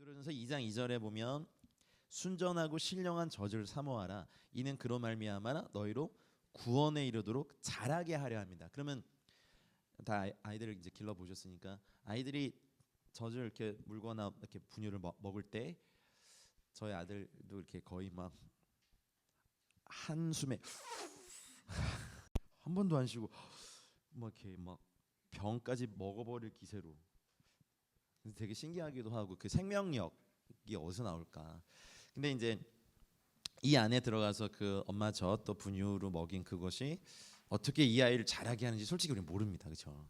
베드로전서 2장 2절에 보면 순전하고 신령한 젖을 사모하라. 이는 그로 말미암아 너희로 구원에 이르도록 자라게 하려 합니다. 그러면 다 아이들을 이제 길러 보셨으니까 아이들이 젖을 이렇게 물거나 이렇게 분유를 먹을 때 저희 아들도 이렇게 거의 막 한숨에 한 번도 안 쉬고 막 이렇게 막 병까지 먹어버릴 기세로. 되게 신기하기도 하고 그 생명력이 어디서 나올까. 근데 이제 이 안에 들어가서 그 엄마 젖 또 분유로 먹인 그것이 어떻게 이 아이를 자라게 하는지 솔직히 우리는 모릅니다. 그렇죠?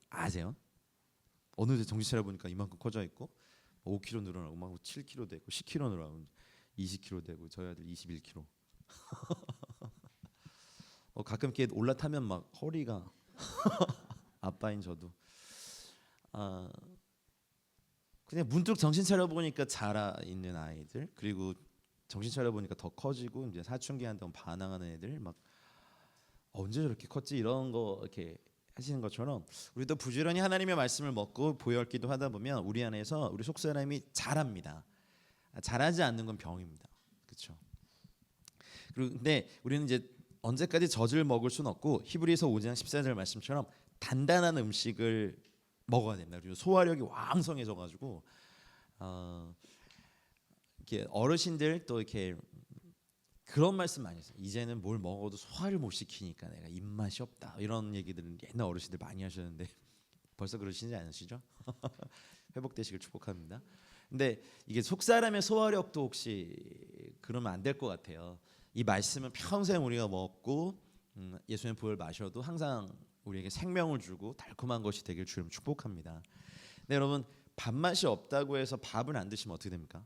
아세요? 어느새 정신 차려 보니까 이만큼 커져 있고 5kg 늘어나고 막 7kg 되고 10kg 늘어나고 20kg 되고 저희 아들 21kg. 가끔 이렇게 올라타면 막 허리가 아빠인 저도 그냥 문득 정신 차려 보니까 자라 있는 아이들, 그리고 정신 차려 보니까 더 커지고 이제 사춘기 한다고 반항하는 애들, 막 언제 저렇게 컸지 이런 거 이렇게 하시는 것처럼 우리도 부지런히 하나님의 말씀을 먹고 보혈기도 하다 보면 우리 안에서 우리 속 사람이 자랍니다. 자라지 않는 건 병입니다. 그렇죠? 그리고 근데 우리는 이제 언제까지 젖을 먹을 수는 없고 히브리서 5장 14절 말씀처럼 단단한 음식을 먹어야 됩니다. 그리고 소화력이 왕성해져 가지고 이렇게 어르신들 또 이렇게 그런 말씀 많이 했어요. 이제는 뭘 먹어도 소화를 못 시키니까 내가 입맛이 없다. 이런 얘기들은 옛날 어르신들 많이 하셨는데 벌써 그러시지 않으시죠? 회복되시길 축복합니다. 근데 이게 속 사람의 소화력도 혹시 그러면 안 될 것 같아요. 이 말씀은 평생 우리가 먹고 예수님의 보혈 마셔도 항상 우리에게 생명을 주고 달콤한 것이 되길 주님 축복합니다. 근데 여러분 밥맛이 없다고 해서 밥을 안 드시면 어떻게 됩니까?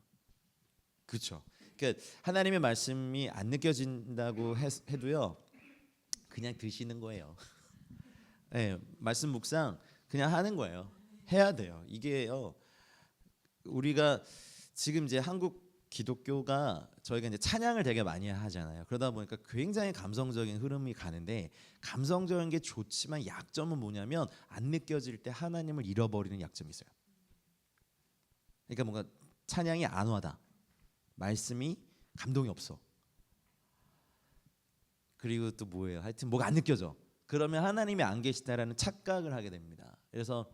그렇죠. 그러니까 하나님의 말씀이 안 느껴진다고 해도요, 그냥 드시는 거예요. 네, 말씀 묵상 그냥 하는 거예요. 해야 돼요. 이게요, 우리가 지금 이제 한국 기독교가 저희가 이제 찬양을 되게 많이 하잖아요. 그러다 보니까 굉장히 감성적인 흐름이 가는데 감성적인 게 좋지만 약점은 뭐냐면 안 느껴질 때 하나님을 잃어버리는 약점이 있어요. 그러니까 뭔가 찬양이 안 와다. 말씀이 감동이 없어. 그리고 또 뭐예요? 하여튼 뭐가 안 느껴져. 그러면 하나님이 안 계시다라는 착각을 하게 됩니다. 그래서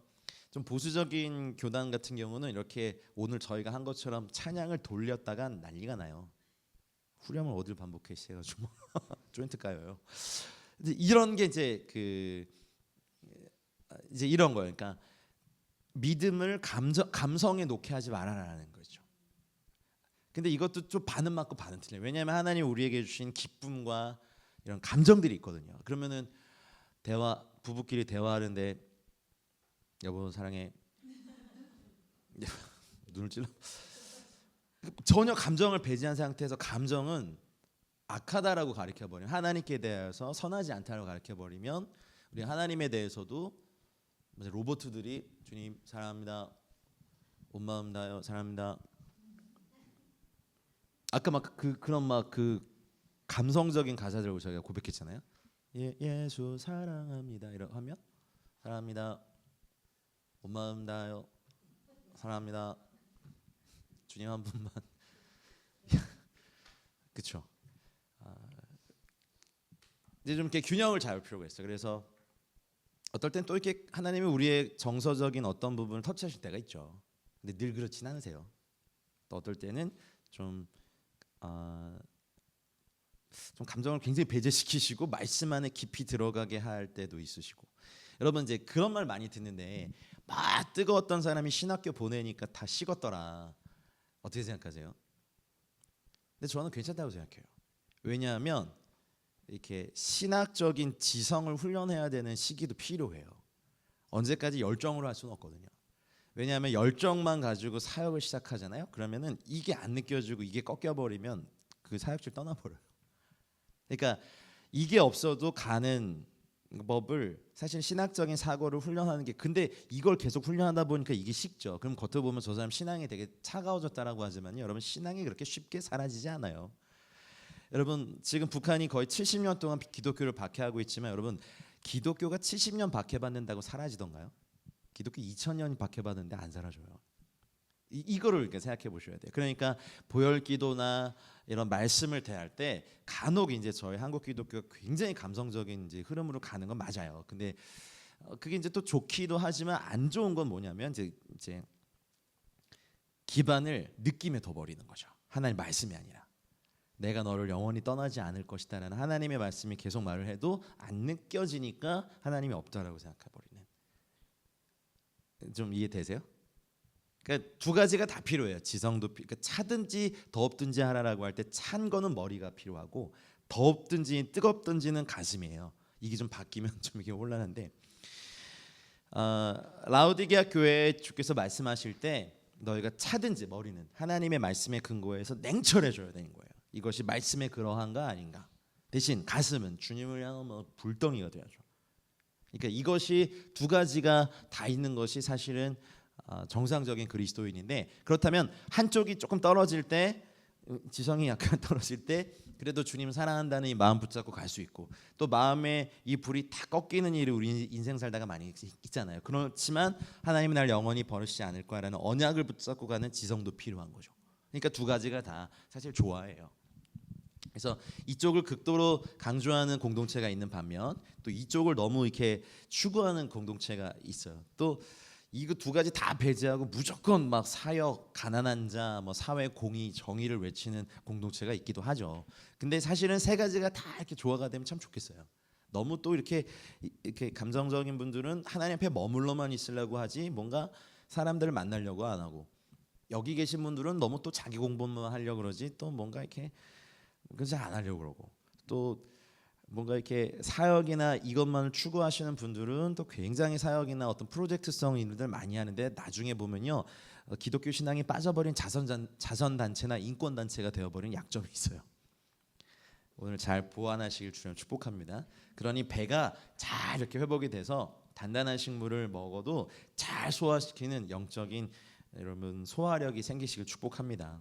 좀 보수적인 교단 같은 경우는 이렇게 오늘 저희가 한 것처럼 찬양을 돌렸다가 난리가 나요. 후렴을 어딜 반복해 해가지고 조인트 까요. 이런 게 이제 이제 이런 거예요. 그러니까 믿음을 감성에 놓게 하지 말아라는 거죠. 근데 이것도 좀 반은 맞고 반은 틀려요. 왜냐하면 하나님 우리에게 주신 기쁨과 이런 감정들이 있거든요. 그러면은 부부끼리 대화하는데 여보 사랑해 눈을 찔러 전혀 감정을 배제한 상태에서 감정은 악하다라고 가르쳐 버리면 하나님께 대해서 선하지 않다라고 가르쳐 버리면 우리 하나님에 대해서도 로봇들이 주님 사랑합니다 온 마음 다요 사랑합니다 아까 막 그런 막 그 감성적인 가사들을 저희가 고백했잖아요. 예수 사랑합니다 이렇게 하면 사랑합니다 온 마음 다요 사랑합니다 주님 한 분만 그렇죠. 이제 좀 이렇게 균형을 잡을 필요가 있어요. 그래서 어떨 땐 또 이렇게 하나님이 우리의 정서적인 어떤 부분을 터치하실 때가 있죠. 근데 늘 그렇진 않으세요. 또 어떨 때는 좀 감정을 굉장히 배제시키시고 말씀 안에 깊이 들어가게 할 때도 있으시고. 여러분 이제 그런 말 많이 듣는데 막 뜨거웠던 사람이 신학교 보내니까 다 식었더라. 어떻게 생각하세요? 근데 저는 괜찮다고 생각해요. 왜냐하면 이렇게 신학적인 지성을 훈련해야 되는 시기도 필요해요. 언제까지 열정으로 할 수는 없거든요. 왜냐하면 열정만 가지고 사역을 시작하잖아요. 그러면은 이게 안 느껴지고 이게 꺾여버리면 그 사역질 떠나버려요. 그러니까 이게 없어도 가는 법을 사실 신학적인 사고를 훈련하는 게 근데 이걸 계속 훈련하다 보니까 이게 식죠. 그럼 겉으로 보면 저 사람 신앙이 되게 차가워졌다라고 하지만요. 여러분 신앙이 그렇게 쉽게 사라지지 않아요. 여러분 지금 북한이 거의 70년 동안 기독교를 박해하고 있지만 여러분 기독교가 70년 박해받는다고 사라지던가요? 기독교 2000년 박해받는데 안 사라져요. 이거를 이렇게 생각해 보셔야 돼요. 그러니까 보혈기도나 이런 말씀을 대할 때 간혹 이제 저희 한국 기독교가 굉장히 감성적인 이제 흐름으로 가는 건 맞아요. 근데 그게 이제 또 좋기도 하지만 안 좋은 건 뭐냐면 이제 기반을 느낌에 둬버리는 거죠. 하나님 말씀이 아니라 내가 너를 영원히 떠나지 않을 것이다라는 하나님의 말씀이 계속 말을 해도 안 느껴지니까 하나님이 없다라고 생각해버리는. 좀 이해되세요? 그러니까 두 가지가 다 필요해요. 지성도 그러니까 차든지 덥든지 하라라고 할 때 찬 거는 머리가 필요하고 덥든지 뜨겁든지는 가슴이에요. 이게 좀 바뀌면 좀 이게 혼란한데 라오디게아 교회에 주께서 말씀하실 때 너희가 차든지 머리는 하나님의 말씀에 근거해서 냉철해져야 되는 거예요. 이것이 말씀에 그러한가 아닌가. 대신 가슴은 주님을 향한 불덩이가 되어야죠. 그러니까 이것이 두 가지가 다 있는 것이 사실은 정상적인 그리스도인인데 그렇다면 한쪽이 조금 떨어질 때 지성이 약간 떨어질 때 그래도 주님 사랑한다는 이 마음 붙잡고 갈 수 있고 또 마음에 이 불이 다 꺾이는 일이 우리 인생 살다가 많이 있잖아요. 그렇지만 하나님은 날 영원히 버리시지 않을 거라는 언약을 붙잡고 가는 지성도 필요한 거죠. 그러니까 두 가지가 다 사실 좋아해요. 그래서 이쪽을 극도로 강조하는 공동체가 있는 반면 또 이쪽을 너무 이렇게 추구하는 공동체가 있어요. 또 이거 두 가지 다 배제하고 무조건 막 사역, 가난한 자, 뭐 사회 공의, 정의를 외치는 공동체가 있기도 하죠. 근데 사실은 세 가지가 다 이렇게 조화가 되면 참 좋겠어요. 너무 또 이렇게 감정적인 분들은 하나님 앞에 머물러만 있으려고 하지 뭔가 사람들을 만나려고 안 하고 여기 계신 분들은 너무 또 자기 공부만 하려고 그러지 또 뭔가 이렇게 그래서 안 하려고 그러고 또 뭔가 이렇게 사역이나 이것만을 추구하시는 분들은 또 굉장히 사역이나 어떤 프로젝트성 일들 많이 하는데 나중에 보면요 기독교 신앙이 빠져버린 자선 단체나 인권 단체가 되어버린 약점이 있어요. 오늘 잘 보완하시길 주님 축복합니다. 그러니 배가 잘 이렇게 회복이 돼서 단단한 식물을 먹어도 잘 소화시키는 영적인 여러분 소화력이 생기시길 축복합니다.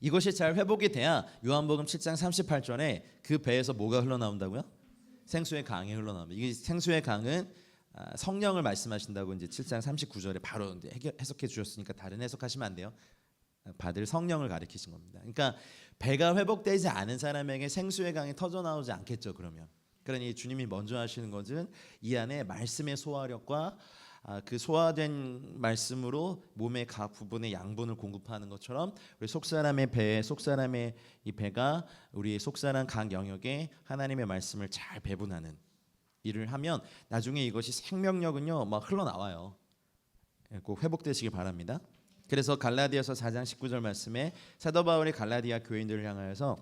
이것이 잘 회복이 돼야 요한복음 7장 38절에 그 배에서 뭐가 흘러나온다고요? 생수의 강이 흘러나옵니다. 이게 생수의 강은 성령을 말씀하신다고 이제 7장 39절에 바로 이제 해석해 주셨으니까 다른 해석하시면 안 돼요. 받을 성령을 가리키신 겁니다. 그러니까 배가 회복되지 않은 사람에게 생수의 강이 터져 나오지 않겠죠. 그러니 주님이 먼저 하시는 것은 이 안에 말씀의 소화력과 그 소화된 말씀으로 몸의 각 부분의 양분을 공급하는 것처럼 우리 속사람의 배에 속사람의 이 배가 우리 속사람 각 영역에 하나님의 말씀을 잘 배분하는 일을 하면 나중에 이것이 생명력은요 막 흘러나와요. 꼭 회복되시길 바랍니다. 그래서 갈라디아서 4장 19절 말씀에 사도 바울이 갈라디아 교인들을 향하여서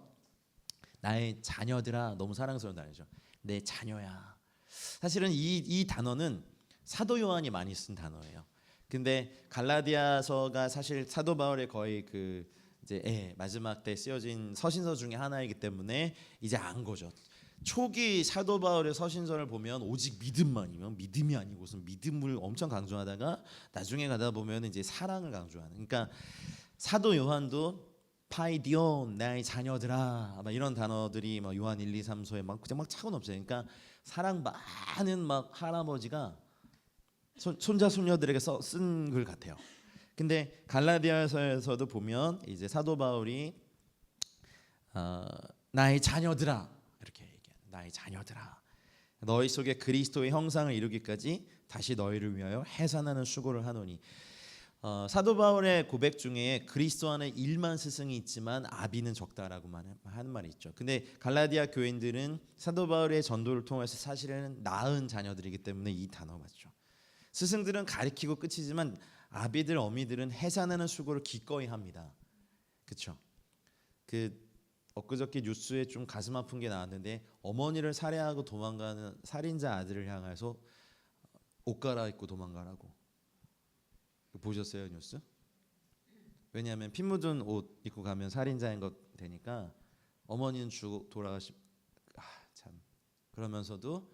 나의 자녀들아 너무 사랑스러운 단어죠. 내 자녀야. 사실은 이 단어는 사도 요한이 많이 쓴 단어예요. 근데 갈라디아서가 사실 사도 바울의 거의 그 이제 마지막 때 쓰여진 서신서 중에 하나이기 때문에 이제 안 거죠. 초기 사도 바울의 서신서를 보면 오직 믿음만이면 믿음이 아니고 무슨 믿음을 엄청 강조하다가 나중에 가다 보면 이제 사랑을 강조하는. 그러니까 사도 요한도 파이디온 나의 자녀들아 막 이런 단어들이 막 요한 1, 2, 3소에 막 그냥 막 차고 넘쳐요. 그러니까 사랑 많은 막 할아버지가 손자 손녀들에게 쓴 글 같아요. 근데 갈라디아서에서도 보면 이제 사도 바울이 나의 자녀들아 이렇게 얘기해요. 나의 자녀들아 너희 속에 그리스도의 형상을 이루기까지 다시 너희를 위하여 해산하는 수고를 하노니 사도 바울의 고백 중에 그리스도 안에 1만 스승이 있지만 아비는 적다라고 하는 말이 있죠. 근데 갈라디아 교인들은 사도 바울의 전도를 통해서 사실은 낳은 자녀들이기 때문에 이 단어 맞죠. 스승들은 가리키고 끝이지만 아비들 어미들은 해산하는 수고를 기꺼이 합니다. 그렇죠? 그 엊그저께 뉴스에 좀 가슴 아픈 게 나왔는데 어머니를 살해하고 도망가는 살인자 아들을 향해서 옷 갈아입고 도망가라고. 보셨어요 뉴스? 왜냐하면 피 묻은 옷 입고 가면 살인자인 것 되니까 어머니는 죽고 참 그러면서도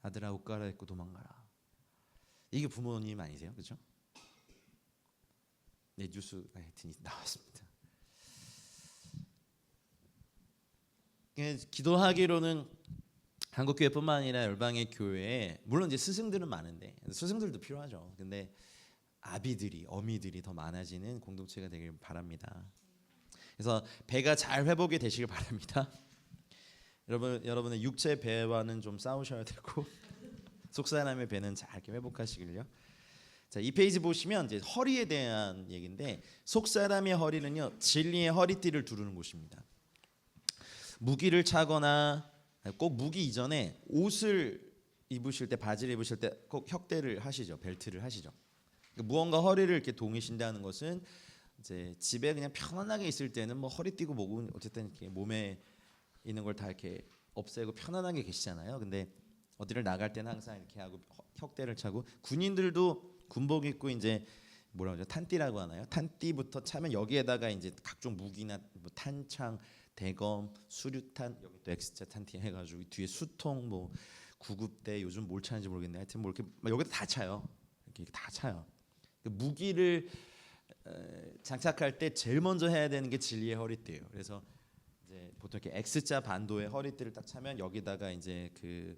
아들아 옷 갈아입고 도망가라. 이게 부모님 아니세요, 그렇죠? 네 뉴스 하여튼 나왔습니다. 기도하기로는 한국교회뿐만 아니라 열방의 교회에 물론 이제 스승들은 많은데 스승들도 필요하죠. 근데 아비들이 어미들이 더 많아지는 공동체가 되길 바랍니다. 그래서 배가 잘 회복이 되시길 바랍니다. 여러분의 육체 배와는 좀 싸우셔야 되고 속 사람의 배는 잘 이렇게 회복하시길요. 자, 이 페이지 보시면 이제 허리에 대한 얘기인데 속 사람의 허리는요 진리의 허리띠를 두르는 곳입니다. 무기를 차거나 꼭 무기 이전에 옷을 입으실 때 바지를 입으실 때 꼭 혁대를 하시죠. 벨트를 하시죠. 무언가 허리를 이렇게 동이신다는 것은 이제 집에 그냥 편안하게 있을 때는 뭐 허리 띠고 뭐고 어쨌든 이렇게 몸에 있는 걸 다 이렇게 없애고 편안하게 계시잖아요. 근데 어디를 나갈 때는 항상 이렇게 하고 혁대를 차고 군인들도 군복 입고 이제 뭐라 그러죠? 탄띠라고 하나요? 탄띠부터 차면 여기에다가 이제 각종 무기나 뭐 탄창, 대검, 수류탄 여기 또 X자 탄띠 해가지고 뒤에 수통 뭐 구급대 요즘 뭘 차는지 모르겠네. 하여튼 뭐 이렇게 여기다 다 차요. 이렇게 다 차요. 무기를 장착할 때 제일 먼저 해야 되는 게 진리의 허리띠예요. 그래서 이제 보통 이렇게 X자 반도의 허리띠를 딱 차면 여기다가 이제 그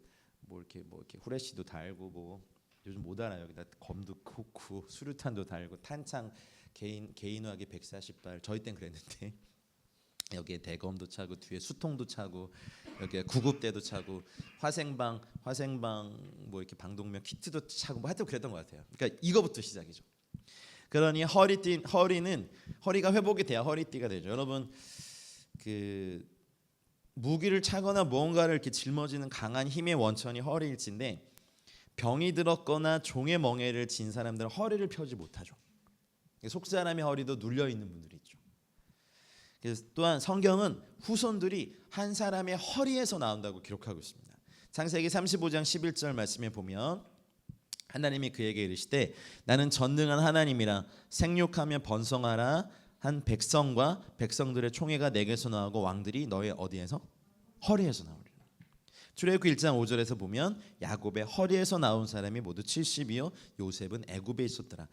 뭐 이렇게 후레쉬도 달고 뭐 요즘 못 알아요. 여기다 검도 꽂고 수류탄도 달고 탄창 개인화기 140발 저희 땐 그랬는데 여기에 대검도 차고 뒤에 수통도 차고 여기에 구급대도 차고 화생방 뭐 이렇게 방독면 키트도 차고 뭐 하여튼 그랬던 것 같아요. 그러니까 이거부터 시작이죠. 그러니 허리가 회복이 돼야 허리띠가 되죠. 여러분 그 무기를 차거나 무언가를 이렇게 짊어지는 강한 힘의 원천이 허리일진데 병이 들었거나 종의 멍에를 진 사람들은 허리를 펴지 못하죠. 속 사람의 허리도 눌려 있는 분들이 있죠. 그래서 또한 성경은 후손들이 한 사람의 허리에서 나온다고 기록하고 있습니다. 창세기 35장 11절 말씀에 보면 하나님이 그에게 이르시되 나는 전능한 하나님이라 생육하며 번성하라 한 백성과 백성들의 총회가 내게서 나오고 왕들이 너의 어디에서? 허리에서 나오리라. 출애굽기 1장 5절에서 보면 야곱의 허리에서 나온 사람이 모두 70이요 요셉은 애굽에 있었더라.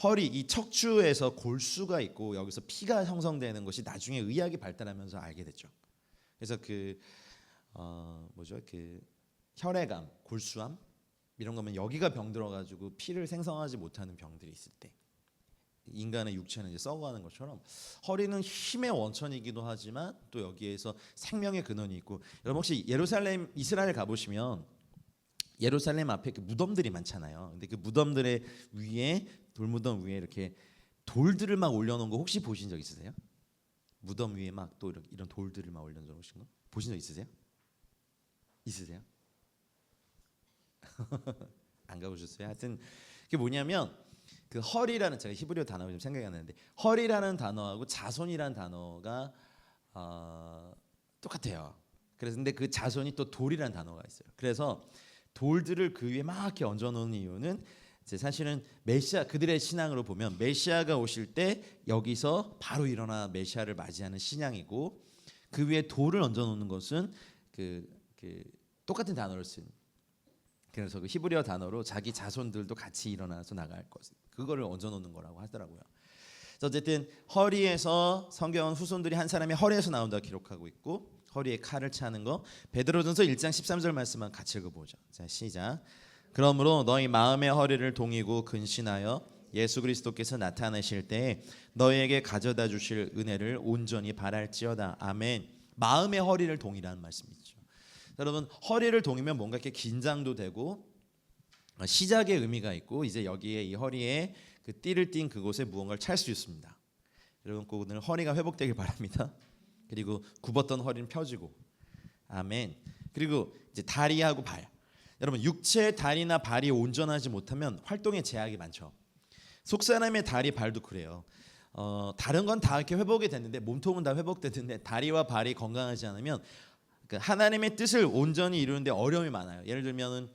허리 이 척추에서 골수가 있고 여기서 피가 형성되는 것이 나중에 의학이 발달하면서 알게 됐죠. 그래서 그 혈액암, 골수암 이런 거면 여기가 병들어가지고 피를 생성하지 못하는 병들이 있을 때 인간의 육체는 이제 썩어가는 것처럼 허리는 힘의 원천이기도 하지만 또 여기에서 생명의 근원이 있고 여러분 혹시 예루살렘 이스라엘 가보시면 예루살렘 앞에 그 무덤들이 많잖아요. 근데 그 무덤들의 위에 돌무덤 위에 이렇게 돌들을 막 올려놓은 거 혹시 보신 적 있으세요? 무덤 위에 막 또 이런 돌들을 막 올려놓으신 거 보신 적 있으세요? 있으세요? 안 가보셨어요? 하여튼 그게 뭐냐면 그 허리라는 제가 히브리어 단어가 좀 생각이 안 나는데 허리라는 단어하고 자손이라는 단어가 똑같아요. 그래서 근데 그 자손이 또 돌이라는 단어가 있어요. 그래서 돌들을 그 위에 막 이렇게 얹어놓은 이유는 이제 사실은 메시아 그들의 신앙으로 보면 메시아가 오실 때 여기서 바로 일어나 메시아를 맞이하는 신앙이고 그 위에 돌을 얹어놓는 것은 그 똑같은 단어를 쓴 그래서 그 히브리어 단어로 자기 자손들도 같이 일어나서 나갈 것 그거를 얹어놓는 거라고 하더라고요. 그래서 어쨌든 허리에서 성경은 후손들이 한 사람의 허리에서 나온다 기록하고 있고 허리에 칼을 차는 거 베드로전서 1장 13절 말씀만 같이 읽어보죠. 자 시작. 그러므로 너희 마음의 허리를 동이고 근신하여 예수 그리스도께서 나타나실 때에 너희에게 가져다 주실 은혜를 온전히 바랄지어다. 아멘. 마음의 허리를 동이라는 말씀이죠. 여러분 허리를 동이면 뭔가 이렇게 긴장도 되고 시작의 의미가 있고 이제 여기에 이 허리에 그 띠를 띤 그곳에 무언가를 찰 수 있습니다. 여러분 꼭 오늘 허리가 회복되길 바랍니다. 그리고 굽었던 허리는 펴지고 아멘. 그리고 이제 다리하고 발. 여러분 육체의 다리나 발이 온전하지 못하면 활동에 제약이 많죠. 속 사람의 다리 발도 그래요. 다른 건 다 이렇게 회복이 됐는데 몸통은 다 회복됐는데 다리와 발이 건강하지 않으면 하나님의 뜻을 온전히 이루는데 어려움이 많아요. 예를 들면은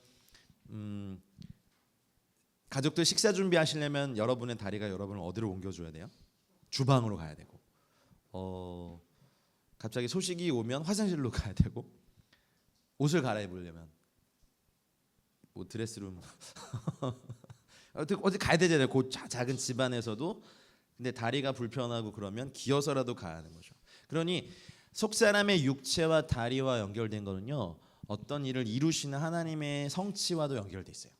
가족들 식사 준비하시려면 여러분의 다리가 여러분을 어디로 옮겨줘야 돼요? 주방으로 가야 되고 갑자기 소식이 오면 화장실로 가야 되고 옷을 갈아입으려면 뭐 드레스룸 어디 가야 되잖아요. 그 작은 집안에서도. 근데 다리가 불편하고 그러면 기어서라도 가야 하는 거죠. 그러니 속 사람의 육체와 다리와 연결된 거는요 어떤 일을 이루시는 하나님의 성취와도 연결돼 있어요.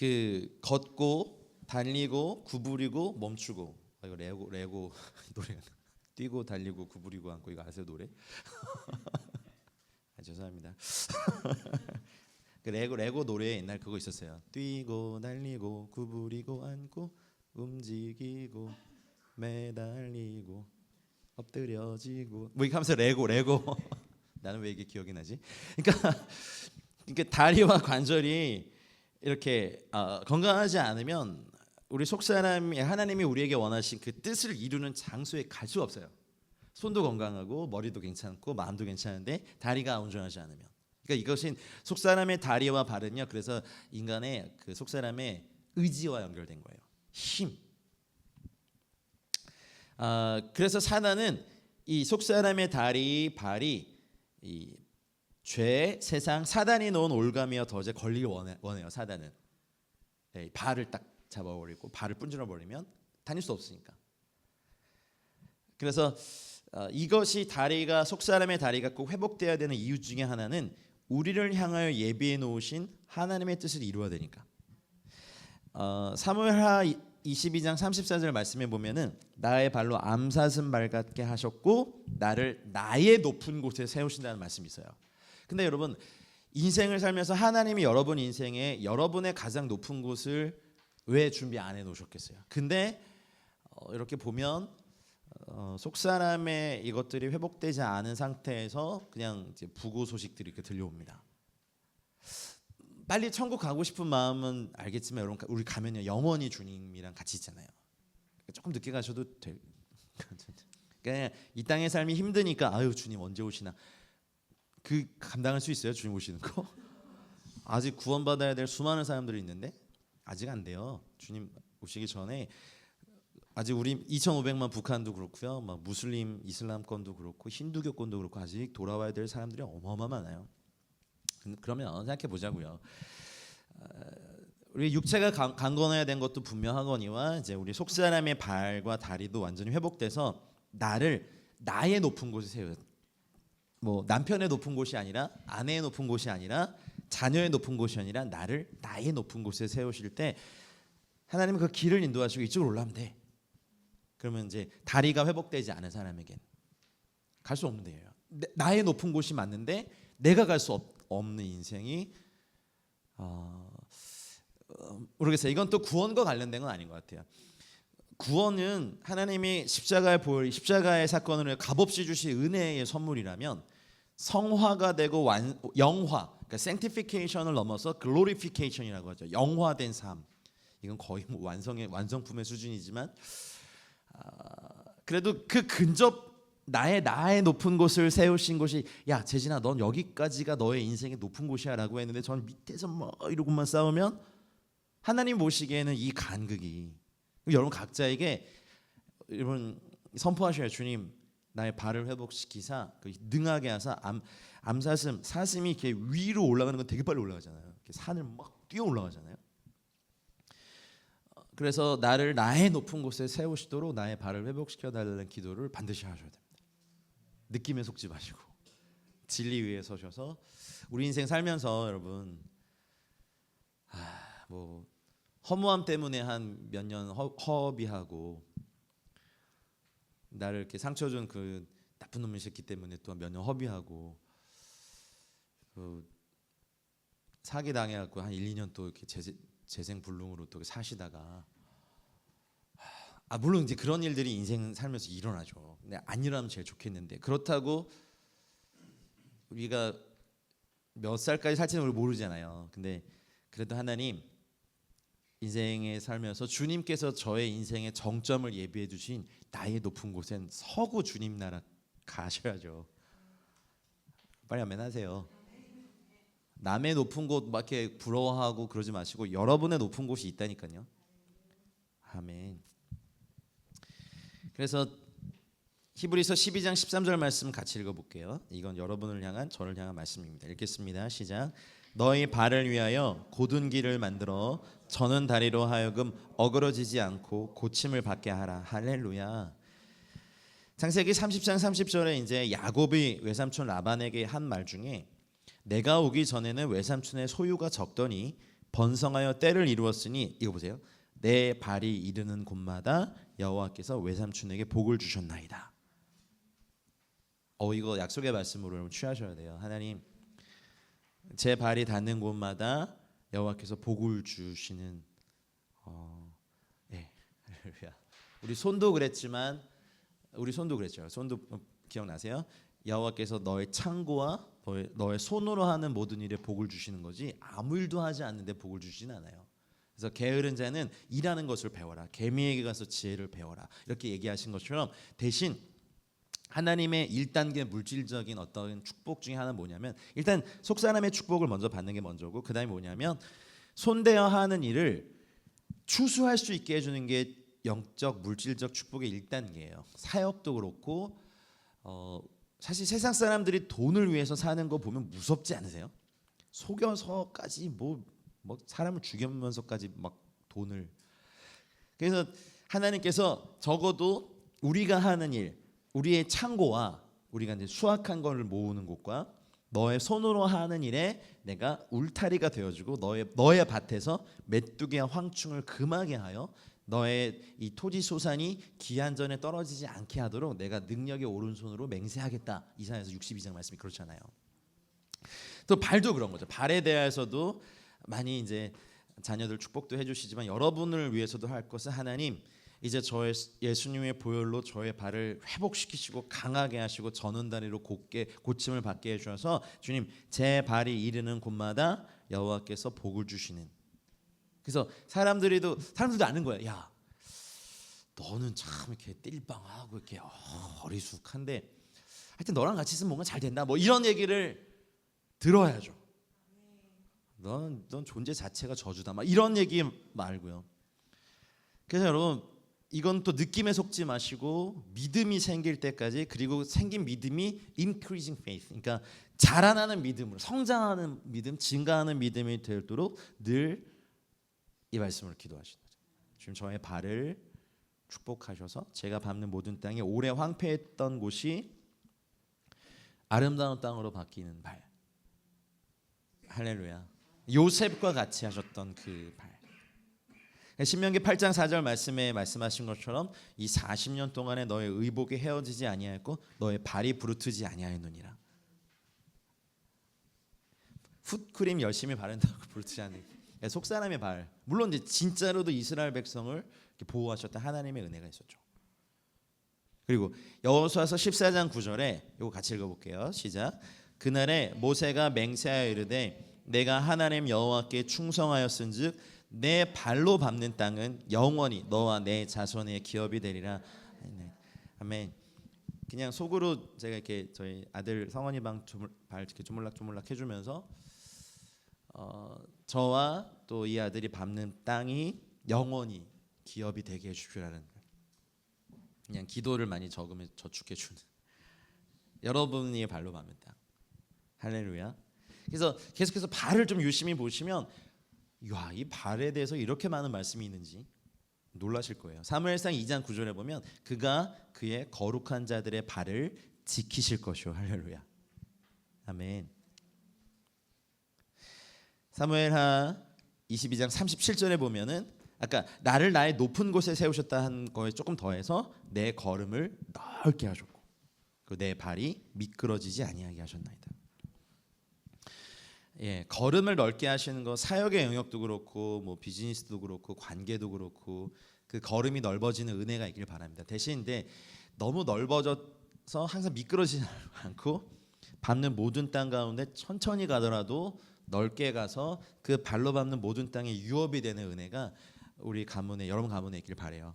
그 걷고 달리고 구부리고 멈추고. 이거 레고 노래가 뛰고 달리고 구부리고 앉고 이거 아세요 노래? 죄송합니다. 그 레고 노래에 옛날 그거 있었어요. 뛰고 달리고 구부리고 앉고 움직이고 매달리고 엎드려지고 뭐 이렇게 하면서 레고 나는 왜 이게 기억이 나지? 그러니까 다리와 관절이 이렇게 건강하지 않으면 우리 속사람이 하나님이 우리에게 원하신 그 뜻을 이루는 장소에 갈 수가 없어요. 손도 건강하고 머리도 괜찮고 마음도 괜찮은데 다리가 온전하지 않으면, 그러니까 이것은 속사람의 다리와 발은요, 그래서 인간의 그 속사람의 의지와 연결된 거예요. 힘. 그래서 사단은 이 속사람의 다리, 발이 이 죄, 세상, 사단이 놓은 올가미와 덫에 걸리길 원해요. 사단은 발을 딱 잡아버리고 발을 분질러 버리면 다닐 수 없으니까. 그래서 이것이 다리가 속사람의 다리가 꼭 회복돼야 되는 이유 중에 하나는 우리를 향하여 예비해 놓으신 하나님의 뜻을 이루어야 되니까. 사무엘하 22장 34절 말씀에 보면은 나의 발로 암사슴 발 같게 하셨고 나를 나의 높은 곳에 세우신다는 말씀이 있어요. 근데 여러분, 인생을 살면서 하나님이 여러분 인생에 여러분의 가장 높은 곳을 왜 준비 안 해 놓으셨겠어요? 근데 이렇게 보면 속사람의 이것들이 회복되지 않은 상태에서 그냥 이제 부고 소식들이 이렇게 들려옵니다. 빨리 천국 가고 싶은 마음은 알겠지만 여러분, 우리 가면요 영원히 주님이랑 같이 있잖아요. 조금 늦게 가셔도 될. 그러니까 이 땅의 삶이 힘드니까 아유 주님 언제 오시나, 그 감당할 수 있어요? 주님 오시는 거? 아직 구원받아야 될 수많은 사람들이 있는데 아직 안 돼요. 주님 오시기 전에 아직 우리 2,500만 북한도 그렇고요, 막 무슬림 이슬람권도 그렇고 힌두교권도 그렇고 아직 돌아와야 될 사람들이 어마어마 많아요. 그러면 생각해 보자고요. 우리 육체가 강건해야 된 것도 분명하거니와 이제 우리 속사람의 발과 다리도 완전히 회복돼서 나의 높은 곳에 세워요. 뭐 남편의 높은 곳이 아니라 아내의 높은 곳이 아니라 자녀의 높은 곳이 아니라 나의 높은 곳에 세우실 때 하나님은 그 길을 인도하시고 이쪽으로 올라가면 돼. 그러면 이제 다리가 회복되지 않은 사람에겐 갈 수 없는 데예요. 나의 높은 곳이 맞는데 내가 갈 수 없는 인생이 모르겠어요. 이건 또 구원과 관련된 건 아닌 것 같아요. 구원은 하나님이 십자가의 사건을 값없이 주신 은혜의 선물이라면 성화가 되고 영화, 그러니까 sanctification을 넘어서 glorification이라고 하죠. 영화된 삶. 이건 거의 뭐 완성품의 수준이지만 그래도 그 근접 나의 높은 곳을 세우신 곳이, 야 재진아 넌 여기까지가 너의 인생의 높은 곳이야라고 했는데 저는 밑에서 뭐 이러고만 싸우면 하나님 보시기에는 이 간극이, 여러분 각자에게 여러분 선포하셔야, 주님 나의 발을 회복시키사 능하게 하사 사슴이 이렇게 위로 올라가는 건 되게 빨리 올라가잖아요. 이렇게 산을 막 뛰어 올라가잖아요. 그래서 나의 높은 곳에 세우시도록 나의 발을 회복시켜 달라는 기도를 반드시 하셔야 됩니다. 느낌에 속지 마시고 진리 위에 서셔서 우리 인생 살면서 여러분 뭐 허무함 때문에 한 몇 년 허비하고 나를 이렇게 상처 준 그 나쁜 놈의 새끼 때문에 또 몇 년 허비하고 사기 당해갖고 한 1, 2년 또 이렇게 재생불능으로 또 사시다가 물론 이제 그런 일들이 인생 살면서 일어나죠. 근데 안 일어나면 제일 좋겠는데, 그렇다고 우리가 몇 살까지 살지는 우리 모르잖아요. 근데 그래도 하나님 인생에 살면서 주님께서 저의 인생의 정점을 예비해 주신 나의 높은 곳엔 서고 주님 나라 가셔야죠. 빨리 아멘 하세요. 남의 높은 곳 막 이렇게 부러워하고 그러지 마시고 여러분의 높은 곳이 있다니까요. 아멘. 그래서 히브리서 12장 13절 말씀 같이 읽어볼게요. 이건 여러분을 향한, 저를 향한 말씀입니다. 읽겠습니다. 시작. 너희 발을 위하여 곧은 길을 만들어 저는 다리로 하여금 어그러지지 않고 고침을 받게 하라. 할렐루야. 창세기 30장 30절에 이제 야곱이 외삼촌 라반에게 한 말 중에 내가 오기 전에는 외삼촌의 소유가 적더니 번성하여 때를 이루었으니 이거 보세요. 내 발이 이르는 곳마다 여호와께서 외삼촌에게 복을 주셨나이다. 이거 약속의 말씀으로 여러분 취하셔야 돼요. 하나님, 제 발이 닿는 곳마다 여호와께서 복을 주시는. 예, 할렐루야. 우리 손도 그랬지만 손도 기억나세요? 여호와께서 너의 창고와 너의 손으로 하는 모든 일에 복을 주시는 거지 아무 일도 하지 않는데 복을 주시진 않아요. 그래서 게으른 자는 일하는 것을 배워라. 개미에게 가서 지혜를 배워라. 이렇게 얘기하신 것처럼 대신 하나님의 1단계 물질적인 어떤 축복 중에 하나는 뭐냐면 일단 속사람의 축복을 먼저 받는 게 먼저고 그다음에 뭐냐면 손대어 하는 일을 추수할 수 있게 해주는 게 영적 물질적 축복의 1단계예요. 사역도 그렇고 사실 세상 사람들이 돈을 위해서 사는 거 보면 무섭지 않으세요? 속여서까지 뭐 사람을 죽이면서까지 막 돈을. 그래서 하나님께서 적어도 우리가 하는 일, 우리의 창고와 우리가 이제 수확한 것을 모으는 곳과 너의 손으로 하는 일에 내가 울타리가 되어주고 너의 밭에서 메뚜기와 황충을 금하게 하여 너의 이 토지 소산이 기한전에 떨어지지 않게 하도록 내가 능력의 오른손으로 맹세하겠다. 이사야서 62장 말씀이 그렇잖아요. 또 발도 그런 거죠. 발에 대해서도 많이 이제 자녀들 축복도 해주시지만 여러분을 위해서도 할 것은 하나님 이제 저의 예수님의 보혈로 저의 발을 회복시키시고 강하게 하시고 전원 다리로 곧게 고침을 받게 해주셔서 주님 제 발이 이르는 곳마다 여호와께서 복을 주시는. 그래서 사람들도 아는 거야. 야, 너는 참 이렇게 띨빵하고 이렇게 어리숙한데 하여튼 너랑 같이 있으면 뭔가 잘 된다. 뭐 이런 얘기를 들어야죠. 넌 존재 자체가 저주다. 막 이런 얘기 말고요. 그래서 여러분 이건 또 느낌에 속지 마시고 믿음이 생길 때까지 그리고 생긴 믿음이 increasing faith. 그러니까 자라나는 믿음으로 성장하는 믿음, 증가하는 믿음이 되도록 늘 이 말씀을 기도하시는 거죠. 지금 저의 발을 축복하셔서 제가 밟는 모든 땅에 오래 황폐했던 곳이 아름다운 땅으로 바뀌는 발. 할렐루야. 요셉과 같이 하셨던 그 발. 신명기 8장 4절 말씀에 말씀하신 것처럼 이 40년 동안에 너의 의복이 헤어지지 아니하였고 너의 발이 부르트지 아니하였느니라. 풋크림 열심히 바른다고 부르트지 않는 속사람의 발. 물론 이제 진짜로도 이스라엘 백성을 보호하셨던 하나님의 은혜가 있었죠. 그리고 여호수아서 14장 9절에 이거 같이 읽어볼게요. 시작. 그날에 모세가 맹세하여 이르되 내가 하나님 여호와께 충성하였은즉 내 발로 밟는 땅은 영원히 너와 내 자손의 기업이 되리라. 아멘. 그냥 속으로 제가 이렇게 저희 아들 성원이 발 이렇게 조물락 해주면서 저와 또 이 아들이 밟는 땅이 영원히 기업이 되게 해주시라는 그냥 기도를 많이 적으면 저축해 주는 여러분이 발로 밟는 땅. 할렐루야. 그래서 계속해서 발을 좀 유심히 보시면 야, 이 발에 대해서 이렇게 많은 말씀이 있는지 놀라실 거예요. 사무엘상 2장 9절에 보면 그가 그의 거룩한 자들의 발을 지키실 것이요. 할렐루야. 아멘. 사무엘하 22장 37절에 보면은 아까 나를 나의 높은 곳에 세우셨다 한 거에 조금 더해서 내 걸음을 넓게 하셨고 그 내 발이 미끄러지지 아니하게 하셨나이다. 예, 걸음을 넓게 하시는 거 사역의 영역도 그렇고 뭐 비즈니스도 그렇고 관계도 그렇고 그 걸음이 넓어지는 은혜가 있길 바랍니다. 대신 근데 너무 넓어져서 항상 미끄러지지 않고 밟는 모든 땅 가운데 천천히 가더라도 넓게 가서 그 발로 밟는 모든 땅에 유업이 되는 은혜가 우리 가문에 여러분 가문에 있길 바래요.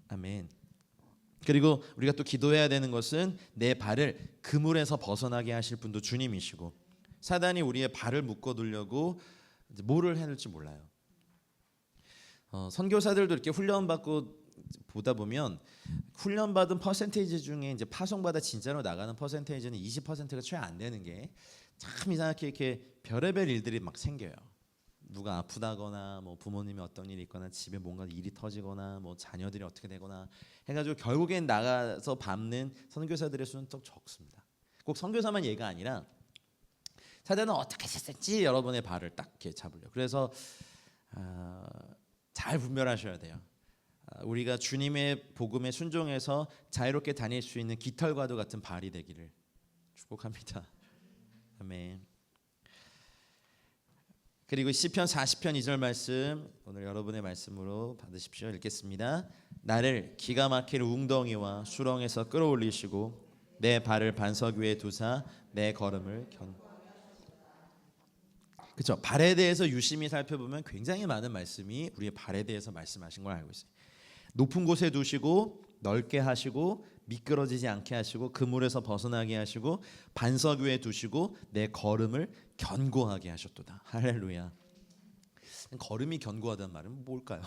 아멘. 그리고 우리가 또 기도해야 되는 것은 내 발을 그물에서 벗어나게 하실 분도 주님이시고 사단이 우리의 발을 묶어두려고 뭐를 해낼지 몰라요. 선교사들도 이렇게 훈련받고 보다 보면 훈련받은 퍼센테이지 중에 이제 파송받아 진짜로 나가는 퍼센테이지는 20%가 채 안 되는 게 참 이상하게 이렇게 별의별 일들이 막 생겨요. 누가 아프다거나 뭐 부모님이 어떤 일이 있거나 집에 뭔가 일이 터지거나 뭐 자녀들이 어떻게 되거나 해가지고 결국엔 나가서 밟는 선교사들의 수는 좀 적습니다. 꼭 선교사만 얘가 아니라 사단은 어떻게 했을지 여러분의 발을 딱 이렇게 잡으려. 그래서 잘 분별하셔야 돼요. 우리가 주님의 복음에 순종해서 자유롭게 다닐 수 있는 깃털과도 같은 발이 되기를 축복합니다. 아멘. 그리고 시편 40편 2절 말씀 오늘 여러분의 말씀으로 받으십시오. 읽겠습니다. 나를 기가 막힐 웅덩이와 수렁에서 끌어올리시고 내 발을 반석 위에 두사 내 걸음을 그렇죠. 발에 대해서 유심히 살펴보면 굉장히 많은 말씀이 우리의 발에 대해서 말씀하신 걸 알고 있어요. 높은 곳에 두시고 넓게 하시고 미끄러지지 않게 하시고 그물에서 벗어나게 하시고 반석 위에 두시고 내 걸음을 견고하게 하셨도다. 할렐루야. 걸음이 견고하다는 말은 뭘까요?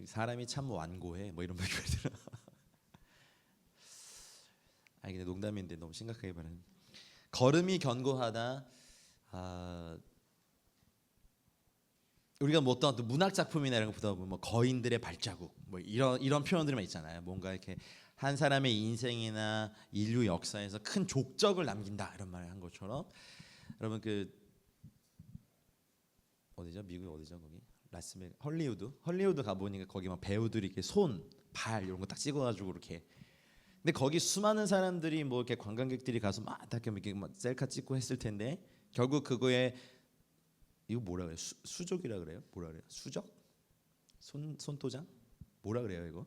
사람이 참 완고해 뭐 이런 말이 들어. 근데 농담인데 너무 심각하게 말하는. 걸음이 견고하다. 우리가 뭐 어떤 문학 작품이나 이런 거 보다 보면 뭐 거인들의 발자국 뭐 이런 표현들만 있잖아요. 뭔가 이렇게 한 사람의 인생이나 인류 역사에서 큰 족적을 남긴다 이런 말을 한 것처럼 여러분 그 어디죠? 미국 어디죠? 거기 라스베 헐리우드 가 보니까 거기 막 배우들이 이렇게 손, 발 이런 거 딱 찍어가지고 이렇게. 근데 거기 수많은 사람들이 뭐 이렇게 관광객들이 가서 막 이렇게 막 셀카 찍고 했을 텐데 결국 그거에 이거 뭐라 그래요? 수족이라 그래요? 뭐라 그래요? 수적? 손도장? 뭐라 그래요 이거?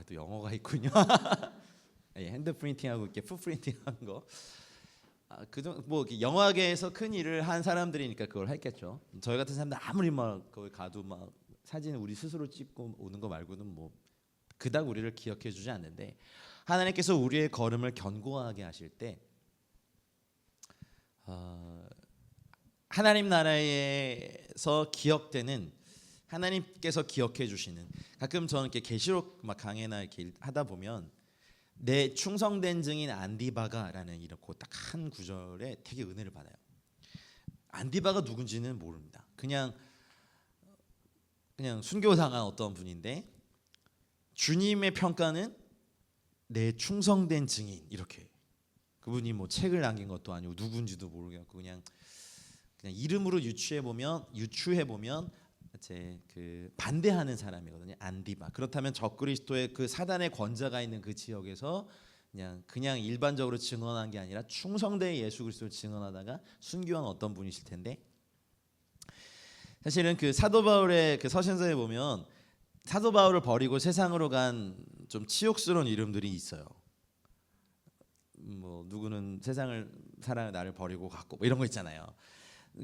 또 영어가 있군요. 핸드 프린팅하고 이렇게 풋 프린팅한 거. 뭐 영화계에서 큰 일을 한 사람들이니까 그걸 했겠죠. 저희 같은 사람들 아무리 막 거기 가도 막 사진 우리 스스로 찍고 오는 거 말고는 뭐 그닥 우리를 기억해 주지 않는데 하나님께서 우리의 걸음을 견고하게 하실 때 하나님 나라에서 기억되는 하나님께서 기억해 주시는 가끔 저는 이렇게 계시록 막 강해나 이렇게 하다 보면 내 충성된 증인 안디바가라는 이렇게 딱 한 구절에 되게 은혜를 받아요. 안디바가 누군지는 모릅니다. 그냥 순교당한 어떤 분인데 주님의 평가는 내 충성된 증인 이렇게. 그분이 뭐 책을 남긴 것도 아니고 누군지도 모르겠고 그냥 이름으로 유추해 보면 제 그 반대하는 사람이거든요. 안디바. 그렇다면 적그리스도의 그 사단의 권자가 있는 그 지역에서 그냥 일반적으로 증언한 게 아니라 충성되게 예수 그리스도를 증언하다가 순교한 어떤 분이실 텐데 사실은 그 사도 바울의 그 서신서에 보면 사도 바울을 버리고 세상으로 간 좀 치욕스러운 이름들이 있어요. 뭐 누구는 세상을 사랑을 나를 버리고 갔고 뭐 이런 거 있잖아요.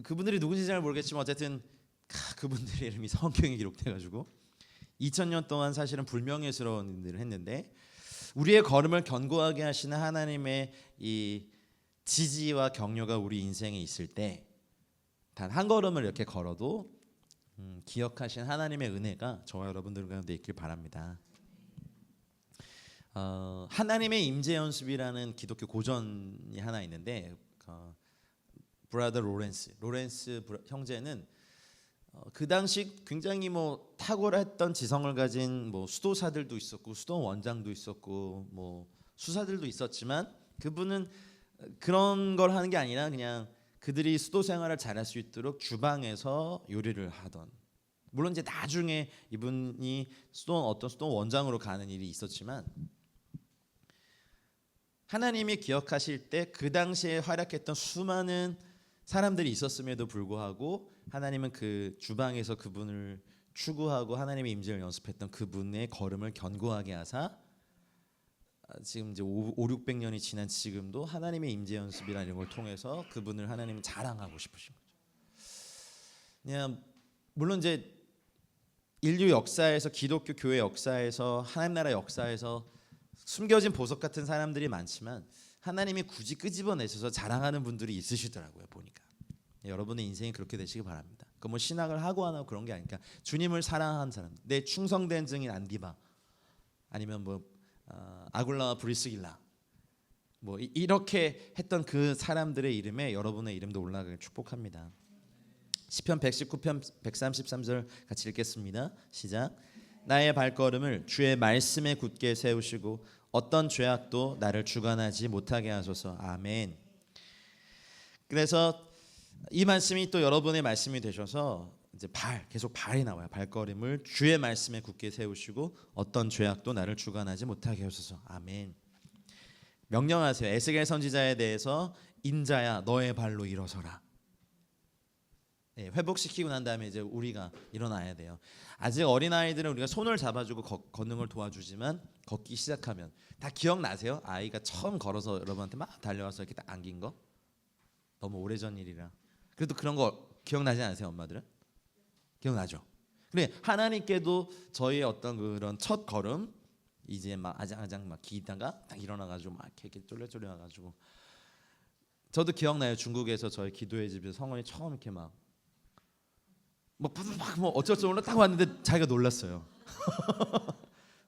그분들이 누군지 잘 모르겠지만 어쨌든 그분들의 이름이 성경에 기록돼가지고 2000년 동안 사실은 불명예스러운 일들을 했는데 우리의 걸음을 견고하게 하시는 하나님의 이 지지와 격려가 우리 인생에 있을 때 단 한 걸음을 이렇게 걸어도 기억하신 하나님의 은혜가 저와 여러분들 가운데 있길 바랍니다. 하나님의 임재 연습이라는 기독교 고전이 하나 있는데 브라더 로렌스 형제는 그 당시 굉장히 뭐 탁월했던 지성을 가진 뭐 수도사들도 있었고 수도 원장도 있었고 뭐 수사들도 있었지만 그분은 그런 걸 하는 게 아니라 그냥 그들이 수도 생활을 잘할 수 있도록 주방에서 요리를 하던. 물론 이제 나중에 이분이 어떤 수도 원장으로 가는 일이 있었지만 하나님이 기억하실 때 그 당시에 활약했던 수많은 사람들이 있었음에도 불구하고 하나님은 그 주방에서 그분을 추구하고 하나님의 임재를 연습했던 그분의 걸음을 견고하게 하사 지금 이제 500-600년이 지난 지금도 하나님의 임재 연습이라는 이런 걸 통해서 그분을 하나님은 자랑하고 싶으신 거죠. 그냥 물론 이제 인류 역사에서 기독교 교회 역사에서 하나님 나라 역사에서 숨겨진 보석 같은 사람들이 많지만 하나님이 굳이 끄집어내셔서 자랑하는 분들이 있으시더라고요. 보니까 여러분의 인생이 그렇게 되시기 바랍니다. 그 뭐 신학을 하고 안 하고 그런 게 아니니까 주님을 사랑하는 사람, 내 충성된 증인 안디바, 아니면 뭐 아굴라와 브리스길라, 뭐 이렇게 했던 그 사람들의 이름에 여러분의 이름도 올라가길 축복합니다. 시편 119편 133절 같이 읽겠습니다. 시작. 나의 발걸음을 주의 말씀에 굳게 세우시고 어떤 죄악도 나를 주관하지 못하게 하소서. 아멘. 그래서 이 말씀이 또 여러분의 말씀이 되셔서 이제 계속 발이 나와요. 발걸음을 주의 말씀에 굳게 세우시고 어떤 죄악도 나를 주관하지 못하게 하소서. 아멘. 명령하세요. 에스겔 선지자에 대해서 인자야 너의 발로 일어서라. 네, 회복시키고 난 다음에 이제 우리가 일어나야 돼요. 아직 어린 아이들은 우리가 손을 잡아주고 걷는 걸 도와주지만 걷기 시작하면 다 기억나세요? 아이가 처음 걸어서 여러분한테 막 달려와서 이렇게 딱 안긴 거? 너무 오래전 일이라. 그래도 그런 거 기억나지 않으세요, 엄마들은? 기억나죠? 그래 하나님께도 저희의 어떤 그런 첫 걸음 이제 막 아장아장 막 기다가 딱 일어나가지고 막 이렇게 쫄래쫄래가지고 저도 기억나요. 중국에서 저희 기도의 집에서 성원이 처음 이렇게 막 어쩔 줄 몰라 딱 왔는데 자기가 놀랐어요.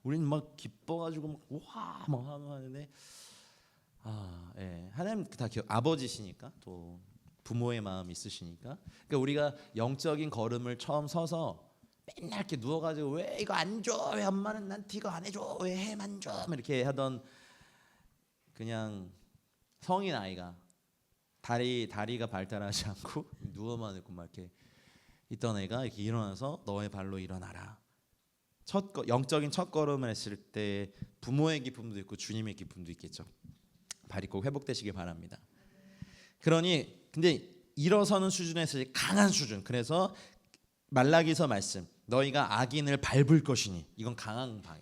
우리는 막 기뻐가지고 막 하는데 예. 하나님 다 아버지시니까 또 부모의 마음이 있으시니까 그러니까 우리가 영적인 걸음을 처음 서서 맨날 이렇게 누워가지고 왜 이거 안 줘? 왜 엄마는 나한테 이거 안 해줘? 왜 해만 줘? 이렇게 하던 그냥 성인 아이가 다리가 발달하지 않고 누워만 있고 막 이렇게 있던 애가 이렇게 일어나서 너의 발로 일어나라. 영적인 첫걸음을 했을 때 부모의 기쁨도 있고 주님의 기쁨도 있겠죠. 발이 꼭 회복되시길 바랍니다. 그러니 근데 일어서는 수준에서 강한 수준. 그래서 말라기서 말씀 너희가 악인을 밟을 것이니 이건 강한 발.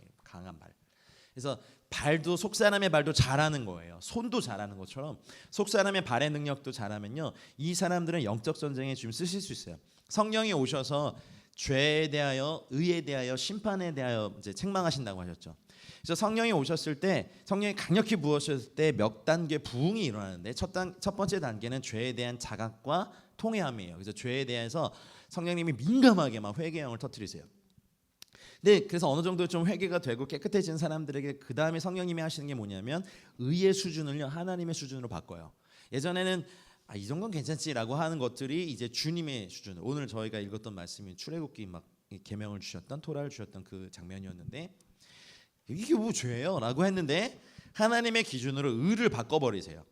그래서 발도 속사람의 발도 잘하는 거예요. 손도 잘하는 것처럼 속사람의 발의 능력도 잘하면요 이 사람들은 영적 전쟁에 좀 쓰실 수 있어요. 성령이 오셔서 죄에 대하여 의에 대하여 심판에 대하여 이제 책망하신다고 하셨죠. 그래서 성령이 오셨을 때 성령이 강력히 부으셨을 때 몇 단계 부흥이 일어나는데 첫 번째 단계는 죄에 대한 자각과 통회함이에요. 그래서 죄에 대해서 성령님이 민감하게 막 회개의 영을 터뜨리세요. 네, 그래서 어느 정도 좀 회개가 되고 깨끗해진 사람들에게 그 다음에 성령님이 하시는 게 뭐냐면 의의 수준을요 하나님의 수준으로 바꿔요. 예전에는 이 정도는 괜찮지라고 하는 것들이 이제 주님의 수준. 오늘 저희가 읽었던 말씀이 출애굽기 막 계명을 주셨던 토라를 주셨던 그 장면이었는데 이게 뭐 죄예요?라고 했는데 하나님의 기준으로 의를 바꿔버리세요.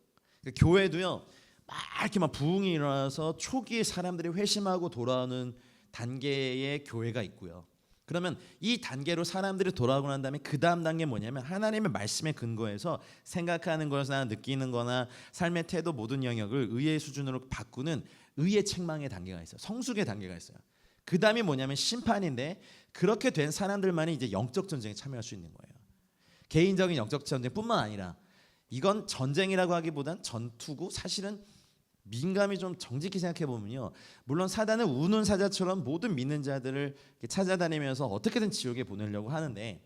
그러니까 교회도요 막 이렇게 막 부흥이 일어나서 초기에 사람들이 회심하고 돌아오는 단계의 교회가 있고요. 그러면 이 단계로 사람들이 돌아오고 난 다음에 그 다음 단계 뭐냐면 하나님의 말씀에 근거해서 생각하는 것이나 느끼는 거나 삶의 태도 모든 영역을 의의 수준으로 바꾸는 의의 책망의 단계가 있어요. 성숙의 단계가 있어요. 그 다음이 뭐냐면 심판인데 그렇게 된 사람들만이 이제 영적 전쟁에 참여할 수 있는 거예요. 개인적인 영적 전쟁뿐만 아니라 이건 전쟁이라고 하기보단 전투고 사실은 민감히 좀 정직히 생각해 보면요. 물론 사단은 우는 사자처럼 모든 믿는 자들을 찾아다니면서 어떻게든 지옥에 보내려고 하는데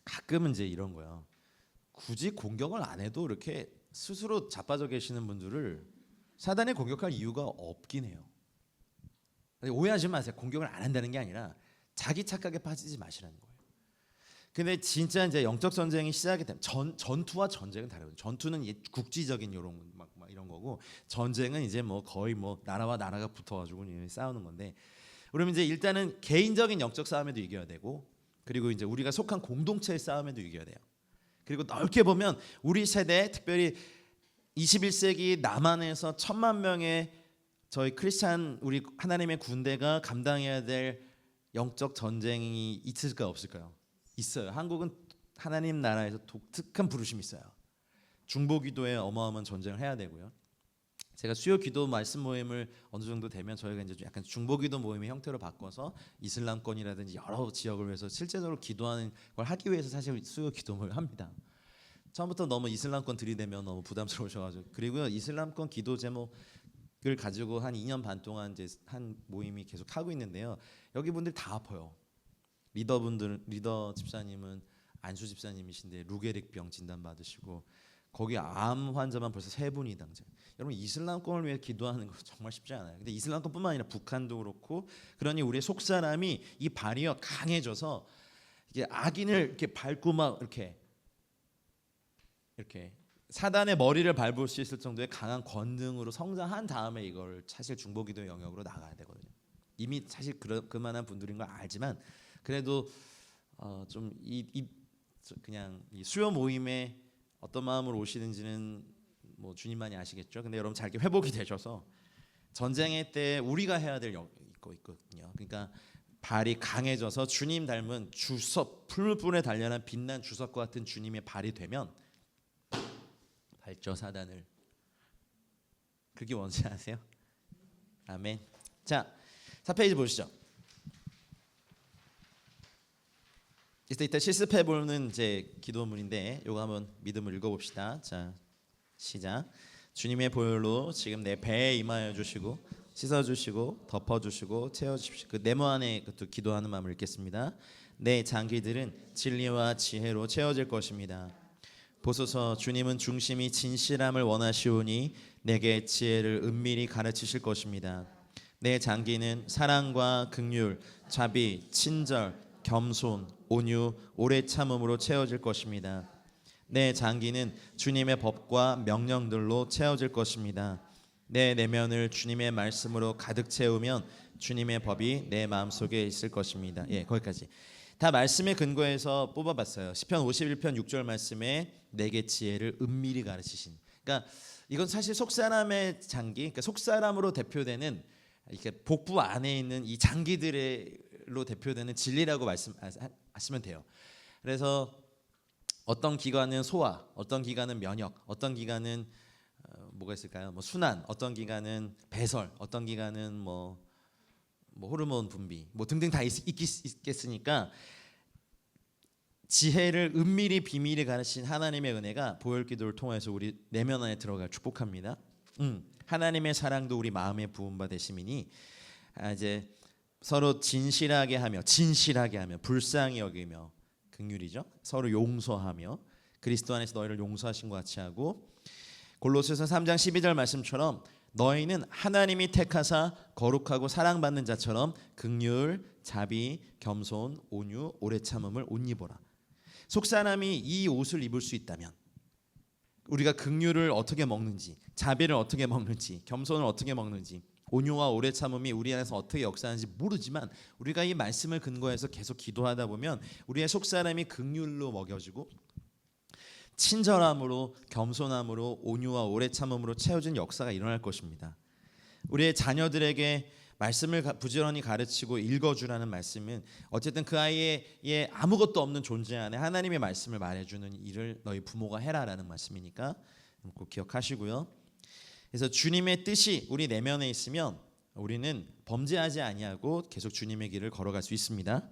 가끔은 이제 이런 거예요. 굳이 공격을 안 해도 이렇게 스스로 자빠져 계시는 분들을 사단이 공격할 이유가 없긴 해요. 오해하지 마세요. 공격을 안 한다는 게 아니라 자기 착각에 빠지지 마시라는 거예요. 근데 진짜 이제 영적 전쟁이 시작이 되면 전투와 전쟁은 다르거든요. 전투는 국지적인 이런 거고 전쟁은 이제 뭐 거의 뭐 나라와 나라가 붙어가지고 싸우는 건데 그러면 이제 일단은 개인적인 영적 싸움에도 이겨야 되고 그리고 이제 우리가 속한 공동체의 싸움에도 이겨야 돼요. 그리고 넓게 보면 우리 세대 특별히 21세기 남한에서 1,000만 명의 저희 크리스찬 우리 하나님의 군대가 감당해야 될 영적 전쟁이 있을까요 없을까요? 있어요. 한국은 하나님 나라에서 독특한 부르심이 있어요. 중보기도에 어마어마한 전쟁을 해야 되고요. 제가 수요 기도 말씀 모임을 어느 정도 되면 저희가 이제 약간 중보기도 모임의 형태로 바꿔서 이슬람권이라든지 여러 지역을 위해서 실제적으로 기도하는 걸 하기 위해서 사실 수요 기도 모임을 합니다. 처음부터 너무 이슬람권 들이대면 너무 부담스러우셔가지고 그리고요 이슬람권 기도 제목을 가지고 한 2년 반 동안 이제 한 모임이 계속 하고 있는데요. 여기 분들 다 아파요. 리더 집사님은 안수 집사님이신데 루게릭병 진단 받으시고 거기 암 환자만 벌써 3분이 당장. 여러분 이슬람권을 위해 기도하는 거 정말 쉽지 않아요. 근데 이슬람권뿐만 아니라 북한도 그렇고 그러니 우리의 속 사람이 이 발이요 강해져서 이게 악인을 이렇게 밟고 막 이렇게 사단의 머리를 밟을 수 있을 정도의 강한 권능으로 성장한 다음에 이걸 사실 중보기도 영역으로 나가야 되거든요. 이미 사실 그만한 분들인 걸 알지만 그래도 좀 그냥 이 수요 모임에 어떤 마음으로 오시는지는 뭐 주님만이 아시겠죠. 근데 여러분 잘 이렇게 회복이 되셔서 전쟁의 때 우리가 해야 될 거 있거든요. 그러니까 발이 강해져서 주님 닮은 주석, 풀불에 단련한 빛난 주석과 같은 주님의 발이 되면 발저 사단을. 그게 뭔지 아세요? 아멘. 자, 4페이지 보시죠. 이때 실습해 보는 이제 기도문인데 요거 한번 믿음을 읽어봅시다. 자, 시작. 주님의 보혈로 지금 내 배에 임하여 주시고 씻어 주시고 덮어 주시고 채워 주십시오. 그 네모 안에 그것도 기도하는 마음을 읽겠습니다. 내 장기들은 진리와 지혜로 채워질 것입니다. 보소서 주님은 중심이 진실함을 원하시오니 내게 지혜를 은밀히 가르치실 것입니다. 내 장기는 사랑과 긍휼, 자비, 친절, 겸손, 온유, 오래 참음으로 채워질 것입니다. 내 장기는 주님의 법과 명령들로 채워질 것입니다. 내 내면을 주님의 말씀으로 가득 채우면 주님의 법이 내 마음속에 있을 것입니다. 예, 거기까지. 다 말씀에 근거해서 뽑아봤어요. 시편 51편 6절 말씀에 내게 지혜를 은밀히 가르치신. 그러니까 이건 사실 속사람의 장기, 그러니까 속사람으로 대표되는 이렇게 복부 안에 있는 이 장기들로 대표되는 진리라고 말씀하시면 돼요. 그래서 어떤 기관은 소화, 어떤 기관은 면역, 어떤 기관은 뭐가 있을까요? 뭐 순환, 어떤 기관은 배설, 어떤 기관은 뭐 호르몬 분비, 뭐 등등 다 있겠으니까 지혜를 은밀히 비밀히 가르친 하나님의 은혜가 보혈기도를 통해서 우리 내면 안에 들어갈 축복합니다. 하나님의 사랑도 우리 마음에 부은 바 되심이니 이제 서로 진실하게 하며 불쌍히 여기며 긍휼이죠. 서로 용서하며 그리스도 안에서 너희를 용서하신 것 같이 하고 골로새서 3장 12절 말씀처럼 너희는 하나님이 택하사 거룩하고 사랑받는 자처럼 긍휼, 자비, 겸손, 온유, 오래 참음을 옷 입어라. 속사람이 이 옷을 입을 수 있다면 우리가 긍휼을 어떻게 먹는지, 자비를 어떻게 먹는지, 겸손을 어떻게 먹는지, 온유와 오래 참음이 우리 안에서 어떻게 역사하는지 모르지만 우리가 이 말씀을 근거해서 계속 기도하다 보면 우리의 속사람이 긍휼로 먹여지고 친절함으로, 겸손함으로, 온유와 오래 참음으로 채워진 역사가 일어날 것입니다. 우리의 자녀들에게 말씀을 부지런히 가르치고 읽어주라는 말씀은 어쨌든 그 아이의 아무것도 없는 존재 안에 하나님의 말씀을 말해주는 일을 너희 부모가 해라라는 말씀이니까 꼭 기억하시고요. 그래서 주님의 뜻이 우리 내면에 있으면 우리는 범죄하지 아니하고 계속 주님의 길을 걸어갈 수 있습니다.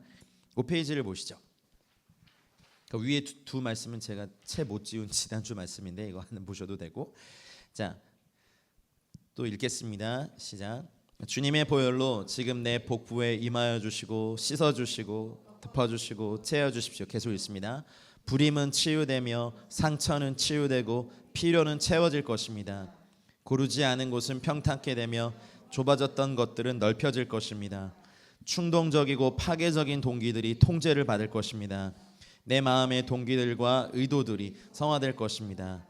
5페이지를 보시죠. 그 위에 두 말씀은 제가 채 못 지운 지난주 말씀인데 이거 하나 보셔도 되고, 자, 또 읽겠습니다. 시작. 주님의 보혈로 지금 내 복부에 임하여 주시고 씻어 주시고 덮어 주시고 채워 주십시오. 계속 읽습니다. 불임은 치유되며 상처는 치유되고 필요는 채워질 것입니다. 고르지 않은 곳은 평탄케 되며 좁아졌던 것들은 넓혀질 것입니다. 충동적이고 파괴적인 동기들이 통제를 받을 것입니다. 내 마음의 동기들과 의도들이 성화될 것입니다.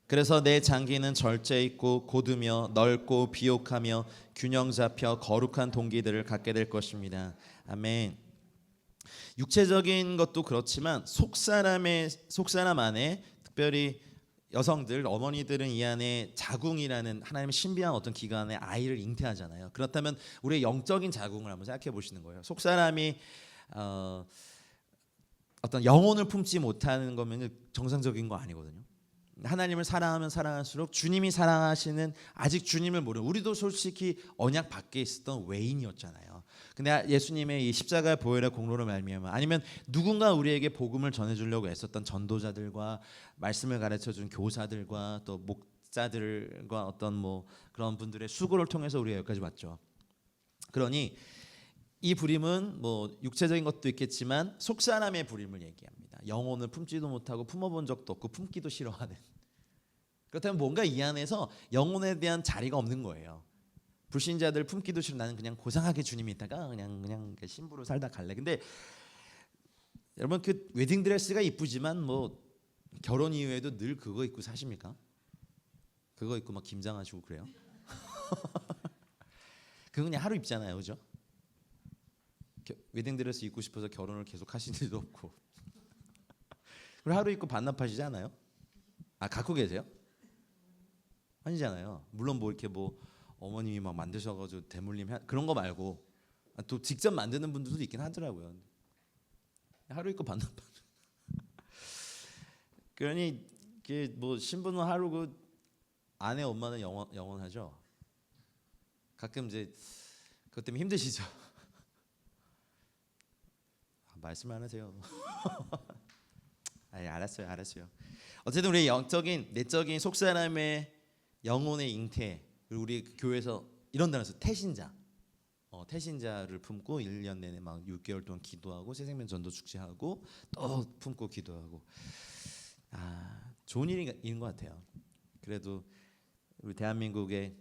그래서 내 장기는 절제 있고 곧으며 넓고 비옥하며 균형 잡혀 거룩한 동기들을 갖게 될 것입니다. 아멘. 육체적인 것도 그렇지만 속사람 안에 특별히 여성들, 어머니들은 이 안에 자궁이라는 하나님의 신비한 어떤 기관에 아이를 잉태하잖아요. 그렇다면 우리의 영적인 자궁을 한번 생각해 보시는 거예요. 속사람이 어떤 영혼을 품지 못하는 거면 정상적인 거 아니거든요. 하나님을 사랑하면 사랑할수록 주님이 사랑하시는 아직 주님을 모르는 우리도 솔직히 언약 밖에 있었던 외인이었잖아요. 근데 예수님의 이 십자가의 보혈의 공로를 말미암아 아니면 누군가 우리에게 복음을 전해주려고 애썼던 전도자들과 말씀을 가르쳐준 교사들과 또 목자들과 어떤 뭐 그런 분들의 수고를 통해서 우리가 여기까지 왔죠. 그러니 이 부림은 뭐 육체적인 것도 있겠지만 속사람의 부림을 얘기합니다. 영혼을 품지도 못하고 품어본 적도 없고 품기도 싫어하는. 그렇다면 뭔가 이 안에서 영혼에 대한 자리가 없는 거예요. 불신자들 품기도 싫어. 나는 그냥 고상하게 주님이 있다가 그냥 신부로 살다 갈래. 근데 여러분 그 웨딩드레스가 이쁘지만 뭐 결혼 이후에도 늘 그거 입고 사십니까? 그거 입고 막 김장하시고 그래요? 그거 그냥 하루 입잖아요, 그죠? 웨딩드레스 입고 싶어서 결혼을 계속 하신 일도 없고. 그리고 하루 입고 반납하시지 않아요? 아, 갖고 계세요? 아니잖아요. 물론 뭐 이렇게 뭐 어머님이 막 만드셔가지고 대물림 그런 거 말고 또 직접 만드는 분들도 있긴 하더라고요. 하루 입고 반납. 그러니 이게 뭐 신부는 하루고 아내 엄마는 영원하죠. 가끔 이제 그것 때문에 힘드시죠. 말씀 안 하세요. 알았어요. 어쨌든 우리 영적인 내적인 속사람의 영혼의 잉태, 그리고 우리 교회에서 이런 단어에서 태신자, 태신자를 품고 1년 내내 막 6개월 동안 기도하고 새생명 전도 축제하고 또 품고 기도하고 좋은 일인 것 같아요. 그래도 우리 대한민국의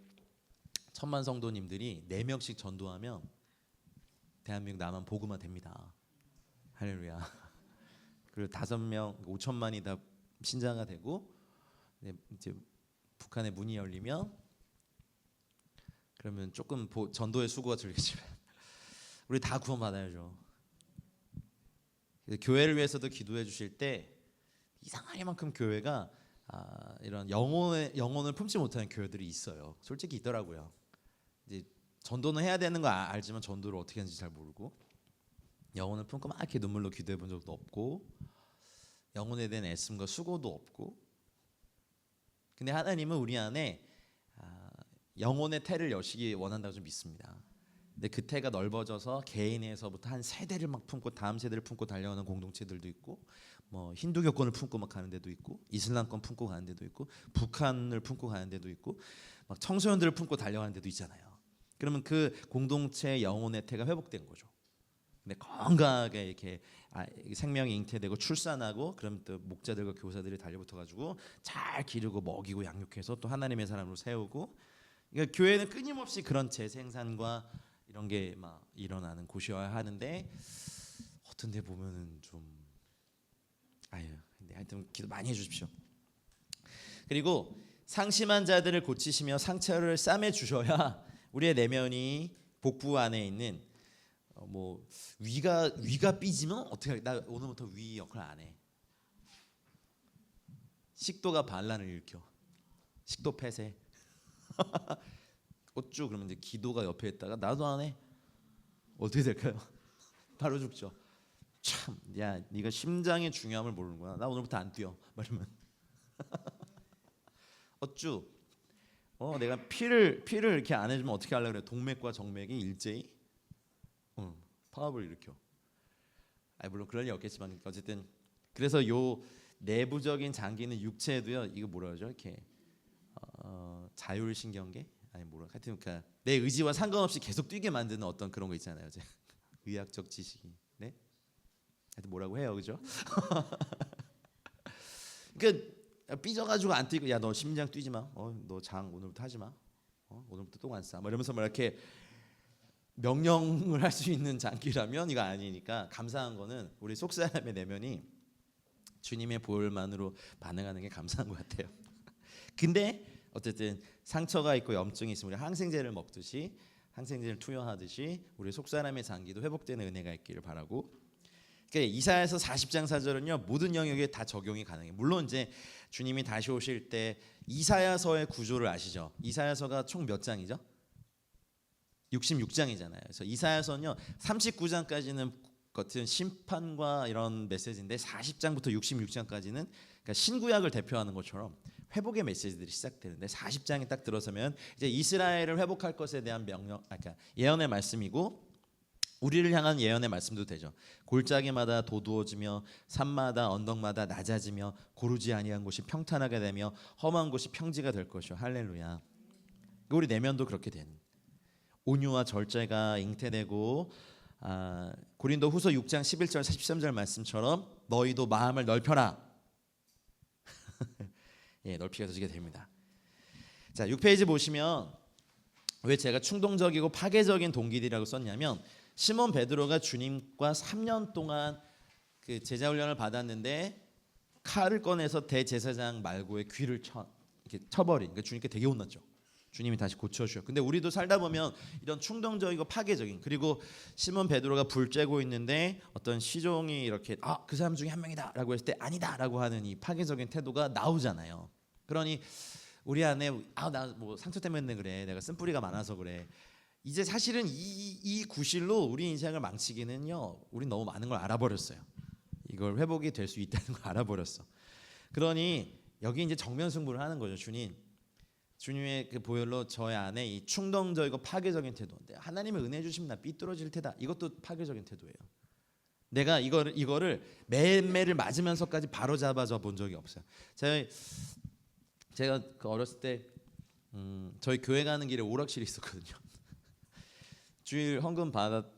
1000만 성도님들이 4명씩 전도하면 대한민국 남한 복음화 됩니다. 할렐루야. 그리고 5명 5천만이 다 신자가 되고 이제 북한의 문이 열리면 그러면 조금 전도의 수고가 들겠지만 우리 다 구원받아야죠. 교회를 위해서도 기도해 주실 때 이상하게만큼 교회가 이런 영혼을 품지 못하는 교회들이 있어요. 솔직히 있더라고요. 이제 전도는 해야 되는 거 알지만 전도를 어떻게 하는지 잘 모르고 영혼을 품고 막 이렇게 눈물로 기도해 본 적도 없고 영혼에 대한 애씀과 수고도 없고 근데 하나님은 우리 안에 영혼의 태를 여시기 원한다고 좀 믿습니다. 근데 그 태가 넓어져서 개인에서부터 한 세대를 막 품고 다음 세대를 품고 달려가는 공동체들도 있고 뭐 힌두교권을 품고 막 가는 데도 있고 이슬람권 품고 가는 데도 있고 북한을 품고 가는 데도 있고 막 청소년들을 품고 달려가는 데도 있잖아요. 그러면 그 공동체의 영혼의 태가 회복된 거죠. 근데 건강하게 이렇게 생명이 잉태되고 출산하고 그럼 또 목자들과 교사들이 달려붙어 가지고 잘 기르고 먹이고 양육해서 또 하나님의 사람으로 세우고 그러니까 교회는 끊임없이 그런 재생산과 이런 게 막 일어나는 곳이어야 하는데 어떤 데 보면은 좀 근데 하여튼 기도 많이 해주십시오. 그리고 상심한 자들을 고치시며 상처를 싸매 주셔야 우리의 내면이 복부 안에 있는 뭐 위가 삐지면 어떻게 나 오늘부터 위 역할 안 해. 식도가 반란을 일으켜. 식도 폐쇄. 어쭈 그러면 이제 기도가 옆에 있다가 나도 안 해. 어떻게 될까요? 바로 죽죠. 참, 야, 네가 심장의 중요함을 모르는구나. 나 오늘부터 안 뛰어. 말하면 어쭈. 내가 피를 이렇게 안 해주면 어떻게 하려고 그래? 동맥과 정맥이 일제히 파업을 일으켜. 물론 그럴 리 없겠지만 어쨌든 그래서 요 내부적인 장기는 육체에도요. 이거 뭐라 그러죠? 이렇게 자율신경계 하여튼 그러니까 내 의지와 상관없이 계속 뛰게 만드는 어떤 그런 거 있잖아요. 의학적 지식이 네? 하여튼 뭐라고 해요, 그죠? 그러니까 삐져가지고 안 뛰고 야 너 심장 뛰지 마. 너 장 오늘부터 하지 마. 오늘부터 똥 안 싸. 뭐 이러면서 막 이렇게 명령을 할 수 있는 장기라면 이거 아니니까 감사한 거는 우리 속사람의 내면이 주님의 보혈만으로 반응하는 게 감사한 것 같아요. 근데 어쨌든 상처가 있고 염증이 있으면 우리 항생제를 먹듯이 항생제를 투여하듯이 우리 속사람의 장기도 회복되는 은혜가 있기를 바라고. 그러니까 이사야서 40장 4절은요 모든 영역에 다 적용이 가능해요. 물론 이제 주님이 다시 오실 때 이사야서의 구조를 아시죠? 이사야서가 총 몇 장이죠? 66장이잖아요. 그래서 이사야서는요 39장까지는 같은 심판과 이런 메시지인데 40장부터 66장까지는 그러니까 신구약을 대표하는 것처럼 회복의 메시지들이 시작되는데 40장이 딱 들어서면 이제 이스라엘을 회복할 것에 대한 그러니까 예언의 말씀이고 우리를 향한 예언의 말씀도 되죠. 골짜기마다 도두어지며 산마다 언덕마다 낮아지며 고르지 아니한 곳이 평탄하게 되며 험한 곳이 평지가 될 것이요. 할렐루야. 우리 내면도 그렇게 되는 온유와 절제가 잉태되고 고린도후서 6장 11절 13절 말씀처럼 너희도 마음을 넓혀라. 예, 넓히게 되게 됩니다. 자, 6페이지 보시면 왜 제가 충동적이고 파괴적인 동기들이라고 썼냐면 시몬 베드로가 주님과 3년 동안 그 제자 훈련을 받았는데 칼을 꺼내서 대제사장 말고의 귀를 이렇게 쳐버린. 그러니까 주님께 되게 혼났죠. 주님이 다시 고쳐주셔. 근데 우리도 살다 보면 이런 충동적이고 파괴적인 그리고 시몬 베드로가 불 쬐고 있는데 어떤 시종이 이렇게 그 사람 중에 한 명이다라고 했을 때 아니다라고 하는 이 파괴적인 태도가 나오잖아요. 그러니 우리 안에 나 뭐 상처 때문에 그래, 내가 쓴뿌리가 많아서 그래. 이제 사실은 이 구실로 우리 인생을 망치기는요, 우린 너무 많은 걸 알아버렸어요. 이걸 회복이 될 수 있다는 걸 알아버렸어. 그러니 여기 이제 정면 승부를 하는 거죠. 주님의 그 보혈로 저의 안에 이 충동적이고 파괴적인 태도인데, 하나님의 은혜 주시면 나 삐뚤어질 테다, 이것도 파괴적인 태도예요. 내가 이거를 매일매일 맞으면서까지 바로 잡아줘 본 적이 없어요. 제가 그 어렸을 때 저희 교회 가는 길에 오락실이 있었거든요. 주일 헌금 받아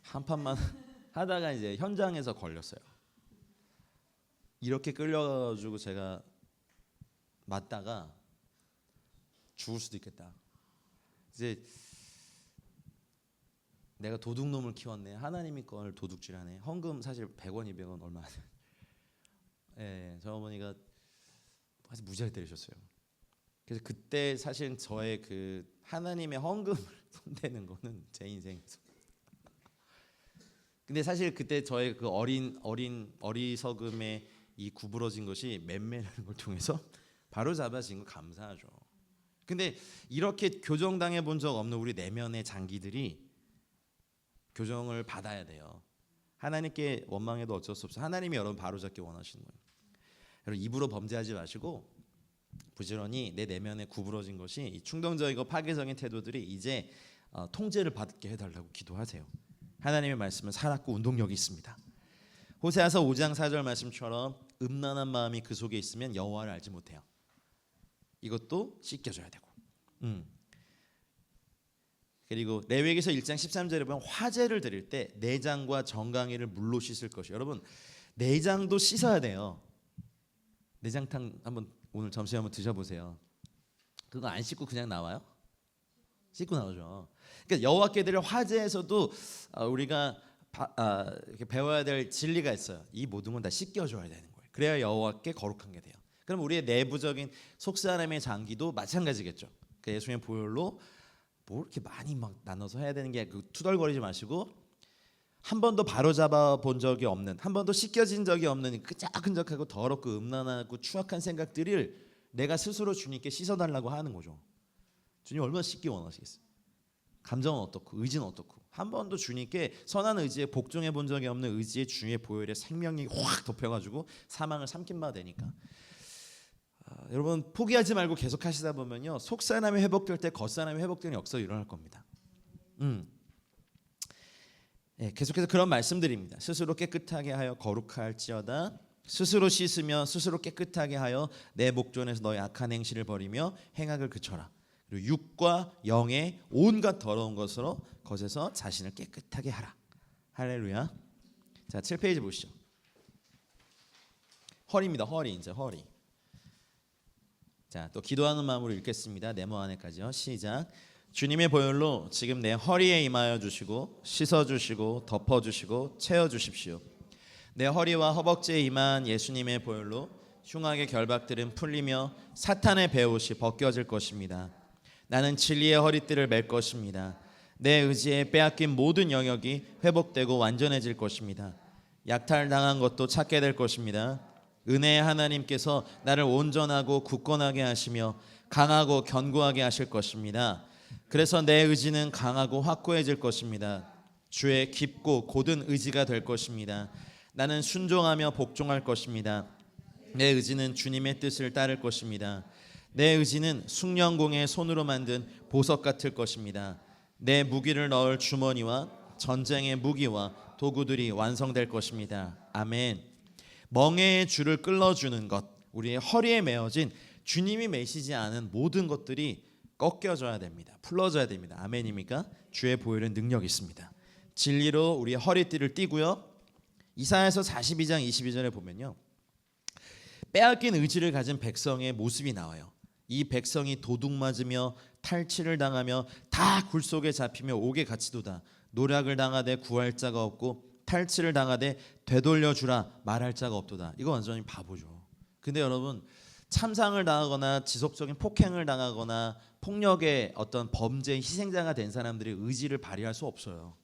한 판만 하다가 이제 현장에서 걸렸어요. 이렇게 끌려가지고 제가 맞다가 죽을 수도 있겠다. 이제 내가 도둑놈을 키웠네, 하나님이 걸 도둑질하네. 헌금 사실 100원 200원 얼마 안 돼요. 예, 저 어머니가 아주 무지하게 때리셨어요. 그래서 그때 사실 저의 그 하나님의 헌금을 손대는 거는 제 인생에서. 근데 사실 그때 저의 그 어리석음의 이 구부러진 것이 맴매라는 걸 통해서 바로 잡아진 거 감사하죠. 근데 이렇게 교정당해 본 적 없는 우리 내면의 장기들이 교정을 받아야 돼요. 하나님께 원망해도 어쩔 수 없어. 하나님이 여러분 바로잡기 원하시는 거예요. 여러분 입으로 범죄하지 마시고 부지런히 내 내면에 구부러진 것이 이 충동적이고 파괴적인 태도들이 이제 통제를 받게 해달라고 기도하세요. 하나님의 말씀은 살았고 운동력이 있습니다. 호세아서 5장 4절 말씀처럼 음란한 마음이 그 속에 있으면 여호와를 알지 못해요. 이것도 씻겨줘야 되고. 그리고 레위기서 1장 13절에 보면 화제를 드릴 때 내장과 정강이를 물로 씻을 것이. 여러분 내장도 씻어야 돼요. 내장탕 한번 오늘 점심에 한번 드셔보세요. 그거 안 씻고 그냥 나와요? 씻고 나오죠. 그러니까 여호와께 드릴 화제에서도 우리가 이렇게 배워야 될 진리가 있어요. 이 모든 건 다 씻겨줘야 되는 거예요. 그래야 여호와께 거룩한 게 돼요. 그럼 우리의 내부적인 속사람의 장기도 마찬가지겠죠. 그 예수님의 보혈로 뭐 이렇게 많이 막 나눠서 해야 되는 게 그 투덜거리지 마시고, 한 번도 바로 잡아 본 적이 없는, 한 번도 씻겨진 적이 없는 끈적끈적하고 더럽고 음란하고 추악한 생각들을 내가 스스로 주님께 씻어달라고 하는 거죠. 주님 얼마나 씻기 원하시겠어요? 감정은 어떻고 의지는 어떻고. 한 번도 주님께 선한 의지에 복종해 본 적이 없는 의지에 주의 보혈의 생명이 확 덮여가지고 사망을 삼킨 바 되니까. 여러분 포기하지 말고 계속 하시다 보면요, 속사람이 회복될 때 겉사람이 회복되는 역사가 일어날 겁니다. 네, 계속해서 그런 말씀드립니다. 스스로 깨끗하게 하여 거룩할지어다. 스스로 씻으며 스스로 깨끗하게 하여 내 목전에서 너의 악한 행실을 버리며 행악을 그쳐라. 그리고 육과 영의 온갖 더러운 것에서 자신을 깨끗하게 하라. 할렐루야. 자, 7페이지 보시죠. 허리입니다. 허리. 이제 허리. 자, 또 기도하는 마음으로 읽겠습니다. 네모 안에까지요. 시작. 주님의 보혈로 지금 내 허리에 임하여 주시고 씻어 주시고 덮어 주시고 채워 주십시오. 내 허리와 허벅지에 임한 예수님의 보혈로 흉악의 결박들은 풀리며 사탄의 배옷이 벗겨질 것입니다. 나는 진리의 허리띠를 맬 것입니다. 내 의지에 빼앗긴 모든 영역이 회복되고 완전해질 것입니다. 약탈당한 것도 찾게 될 것입니다. 은혜의 하나님께서 나를 온전하고 굳건하게 하시며 강하고 견고하게 하실 것입니다. 그래서 내 의지는 강하고 확고해질 것입니다. 주의 깊고 곧은 의지가 될 것입니다. 나는 순종하며 복종할 것입니다. 내 의지는 주님의 뜻을 따를 것입니다. 내 의지는 숭령공의 손으로 만든 보석 같을 것입니다. 내 무기를 넣을 주머니와 전쟁의 무기와 도구들이 완성될 것입니다. 아멘. 멍에의 줄을 끌어주는 것, 우리의 허리에 메어진 주님이 메시지 않은 모든 것들이 꺾여져야 됩니다. 풀어져야 됩니다. 아멘입니까? 주의 보혈은 능력이 있습니다. 진리로 우리의 허리띠를 띠고요. 이사야서 42장 22절에 보면요, 빼앗긴 의지를 가진 백성의 모습이 나와요. 이 백성이 도둑 맞으며 탈취를 당하며 다 굴 속에 잡히며 옥에 갇히도다. 노략을 당하되 구할 자가 없고 탈취를 당하되 되돌려주라 말할 자가 없도다. 이거 완전히 바보죠. 근데 여러분, 참상을 당하거나 지속적인 폭행을 당하거나 폭력의 어떤 범죄 희생자가 된 사람들이 의지를 발휘할 수 없어요.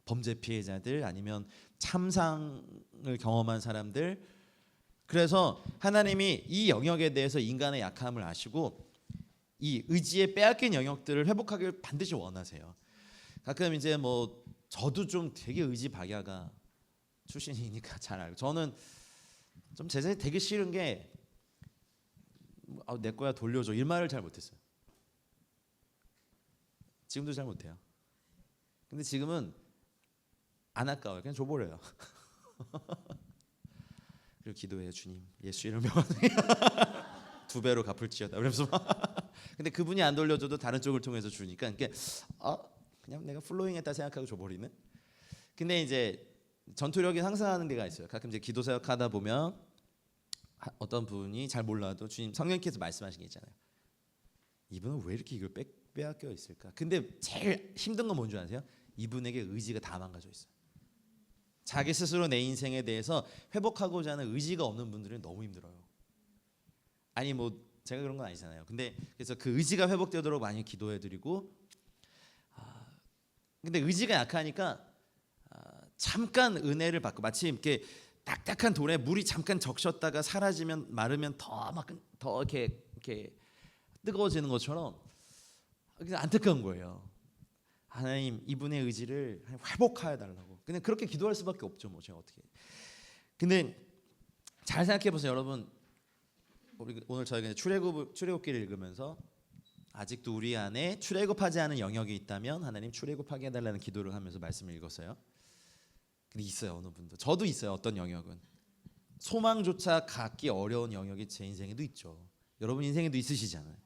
범죄 피해자들 아니면 참상을 경험한 사람들, 그래서 하나님이 이 영역에 대해서 인간의 약함을 아시고 이 의지에 빼앗긴 영역들을 회복하길 반드시 원하세요. 가끔 이제 뭐 저도 좀 되게 의지박약가 출신이니까 잘 알고, 저는 좀 제 생각에 되게 싫은 게 내 거야 돌려줘 이 말을 잘 못했어요. 지금도 잘 못해요. 근데 지금은 안 아까워요. 그냥 줘버려요. 그리고 기도해요. 주님 예수 이름 명하에 2배로 갚을지어다. 그러면서 근데 그분이 안 돌려줘도 다른 쪽을 통해서 주니까 그냥 내가 플로잉했다 생각하고 줘버리는. 근데 이제 전투력이 상승하는 데가 있어요. 가끔 이제 기도 사역하다 보면 어떤 분이 잘 몰라도 주님 성령께서 말씀하신 게 있잖아요. 이분은 왜 이렇게 이걸 빼앗겨 있을까? 근데 제일 힘든 건 뭔지 아세요? 이분에게 의지가 다 망가져 있어요. 자기 스스로 내 인생에 대해서 회복하고자 하는 의지가 없는 분들은 너무 힘들어요. 아니 뭐 제가 그런 건 아니잖아요. 근데 그래서 그 의지가 회복되도록 많이 기도해드리고, 근데 의지가 약하니까 잠깐 은혜를 받고, 마치 이렇게 딱딱한 돌에 물이 잠깐 적셨다가 사라지면 마르면 더 이렇게 뜨거워지는 것처럼 그냥 안타까운 거예요. 하나님 이분의 의지를 회복하여 달라고. 그냥 그렇게 기도할 수밖에 없죠. 뭐 제가 어떻게. 근데 잘 생각해 보세요, 여러분. 오늘 저희가 출애굽기를 읽으면서 아직도 우리 안에 출애굽하지 않은 영역이 있다면 하나님 출애굽하게 해달라는 기도를 하면서 말씀을 읽었어요. 근데 있어요, 어느 분도. 저도 있어요. 어떤 영역은 소망조차 갖기 어려운 영역이 제 인생에도 있죠. 여러분 인생에도 있으시잖아요.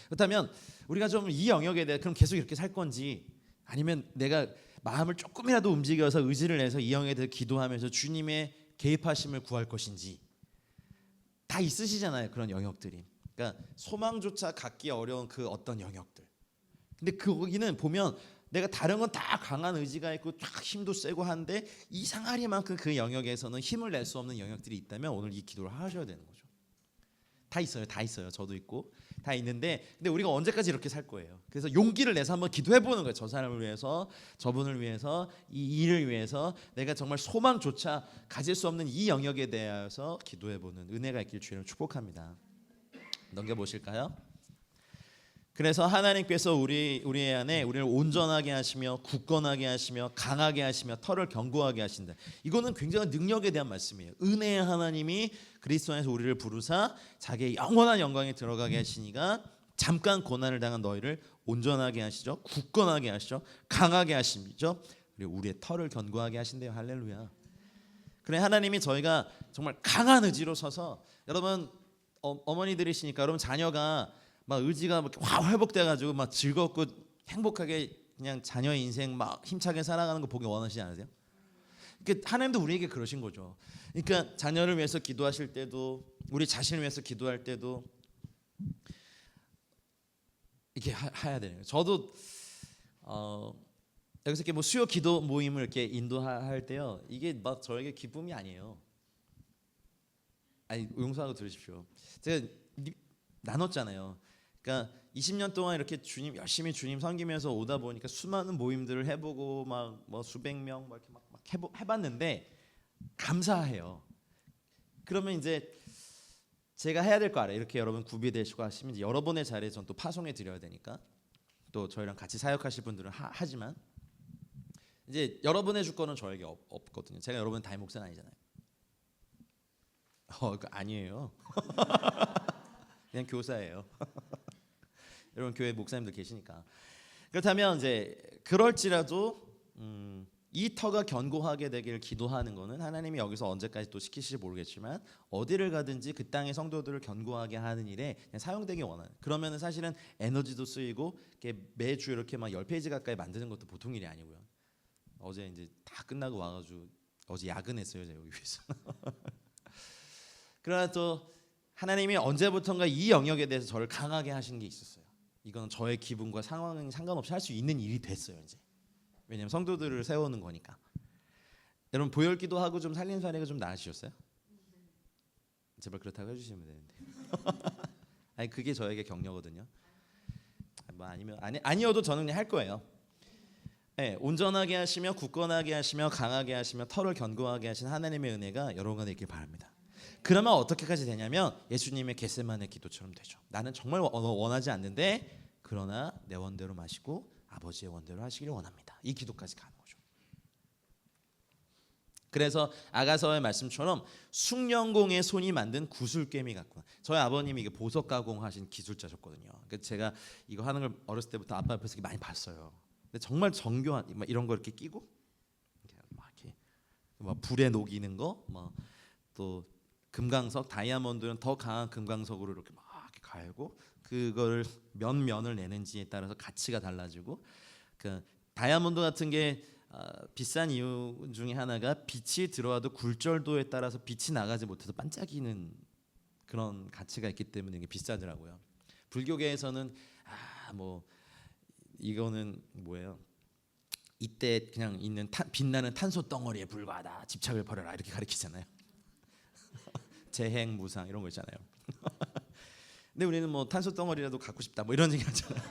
그렇다면 우리가 좀 이 영역에 대해 그럼 계속 이렇게 살 건지, 아니면 내가 마음을 조금이라도 움직여서 의지를 내서 이 영역에 대해 기도하면서 주님의 개입하심을 구할 것인지, 다 있으시잖아요. 그런 영역들이. 그러니까 소망조차 갖기 어려운 그 어떤 영역들. 근데 거기는 보면 내가 다른 건 다 강한 의지가 있고 쫙 힘도 세고 한데 이상하리만큼 그 영역에서는 힘을 낼 수 없는 영역들이 있다면 오늘 이 기도를 하셔야 되는 거죠. 다 있어요. 저도 있고 다 있는데, 근데 우리가 언제까지 이렇게 살 거예요? 그래서 용기를 내서 한번 기도해 보는 거예요. 저 사람을 위해서, 저분을 위해서, 이 일을 위해서 내가 정말 소망조차 가질 수 없는 이 영역에 대해서 기도해 보는 은혜가 있길 주님을 축복합니다. 넘겨보실까요? 그래서 하나님께서 우리 안에 우리를 온전하게 하시며 굳건하게 하시며 강하게 하시며 털을 견고하게 하신다. 이거는 굉장한 능력에 대한 말씀이에요. 은혜의 하나님이 그리스도 안에서 우리를 부르사 자기의 영원한 영광에 들어가게 하시니가 잠깐 고난을 당한 너희를 온전하게 하시죠. 굳건하게 하시죠. 강하게 하시죠. 그리고 우리의 털을 견고하게 하신대요. 할렐루야. 그래, 하나님이 저희가 정말 강한 의지로 서서, 여러분 어머니들이시니까 여러분 자녀가 막 의지가 확 회복돼가지고 막 즐겁고 행복하게 그냥 자녀의 인생 막 힘차게 살아가는 거 보기 원하시지 않으세요? 그러니까 하나님도 우리에게 그러신 거죠. 그러니까 자녀를 위해서 기도하실 때도, 우리 자신을 위해서 기도할 때도 이렇게 해야 되는 거예요. 저도 여기서 이렇게 뭐 수요 기도 모임을 이렇게 인도할 때요, 이게 막 저에게 기쁨이 아니에요. 아니 용서하고 들으십시오. 제가 나눴잖아요. 그러니까 20년 동안 이렇게 열심히 주님 섬기면서 오다 보니까 수많은 모임들을 해보고 막 뭐 수백 명 막 이렇게 막 해봤는데 감사해요. 그러면 이제 제가 해야 될 거 알아요. 이렇게 여러분 구비되시고 하시면 이제 여러분의 자리에 전 또 파송해 드려야 되니까, 또 저희랑 같이 사역하실 분들은 하지만 이제 여러분의 주권은 저에게 없거든요. 제가 여러분 담임 목사는 아니잖아요. 아니에요. 그냥 교사예요. 여러분 교회 목사님들 계시니까. 그렇다면 이제 그럴지라도 이 터가 견고하게 되기를 기도하는 거는 하나님이 여기서 언제까지 또 시키실지 모르겠지만 어디를 가든지 그 땅의 성도들을 견고하게 하는 일에 그냥 사용되기 원하는. 그러면은 사실은 에너지도 쓰이고 이렇게 매주 이렇게 막 10페이지 가까이 만드는 것도 보통 일이 아니고요. 어제 이제 다 끝나고 와가지고 어제 야근했어요, 제가 여기 위해서. 그러나 또 하나님이 언제부턴가 이 영역에 대해서 저를 강하게 하신 게 있었어요. 이건 저의 기분과 상황에 상관없이 할 수 있는 일이 됐어요, 이제. 왜냐면 성도들을 세우는 거니까. 여러분 보혈기도 하고 좀 살림 사례가 좀 나으셨어요? 제발 그렇다고 해주시면 되는데. 아니 그게 저에게 격려거든요. 뭐 아니어도 저는 그냥 할 거예요. 네, 온전하게 하시며 굳건하게 하시며 강하게 하시며 털을 견고하게 하신 하나님의 은혜가 여러분과 있길 바랍니다. 그러면 어떻게까지 되냐면 예수님의 겟세마네 기도처럼 되죠. 나는 정말 원하지 않는데 그러나 내 원대로 마시고 아버지의 원대로 하시기를 원합니다. 이 기도까지 가는 거죠. 그래서 아가서의 말씀처럼 숭령공의 손이 만든 구슬괭이 같구나. 저희 아버님이 이게 보석 가공하신 기술자셨거든요. 그래서 제가 이거 하는 걸 어렸을 때부터 아빠 옆에서 많이 봤어요. 근데 정말 정교한 이런 거 이렇게 끼고 막 불에 녹이는 거, 막 또 금강석, 다이아몬드는 더 강한 금강석으로 이렇게 막 이렇게 갈고 그거를 몇 면을 내는지에 따라서 가치가 달라지고 그 다이아몬드 같은 게 비싼 이유 중에 하나가 빛이 들어와도 굴절도에 따라서 빛이 나가지 못해서 반짝이는 그런 가치가 있기 때문에 이게 비싸더라고요. 불교계에서는 뭐 이거는 뭐예요? 이때 그냥 있는 빛나는 탄소 덩어리에 불과하다. 집착을 버려라 이렇게 가르치잖아요. 재행 무상 이런 거 있잖아요. 근데 우리는 뭐 탄소 덩어리라도 갖고 싶다 뭐 이런 얘기 하잖아요.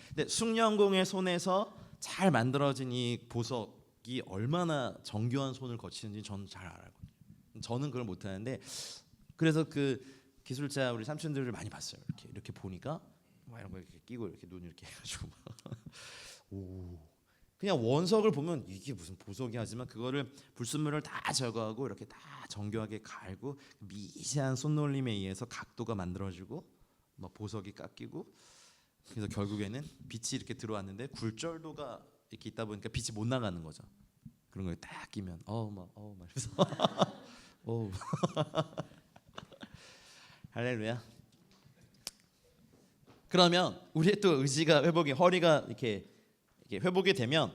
근데 숭령공의 손에서 잘 만들어진 이 보석이 얼마나 정교한 손을 거치는지 저는 잘 알아요. 저는 그걸 못 하는데 그래서 그 기술자 우리 삼촌들을 많이 봤어요. 이렇게 보니까 막 이런 거 이렇게 끼고 이렇게 눈 이렇게 해가지고 오. 그냥 원석을 보면 이게 무슨 보석이 하지만 그거를 불순물을 다 제거하고 이렇게 다 정교하게 갈고 미세한 손놀림에 의해서 각도가 만들어지고 막 보석이 깎이고 그래서 결국에는 빛이 이렇게 들어왔는데 굴절도가 이렇게 있다 보니까 빛이 못 나가는 거죠. 그런 걸 딱 끼면 막 이러면서 할렐루야. 그러면 우리의 또 의지가 회복이 허리가 이렇게 회복이 되면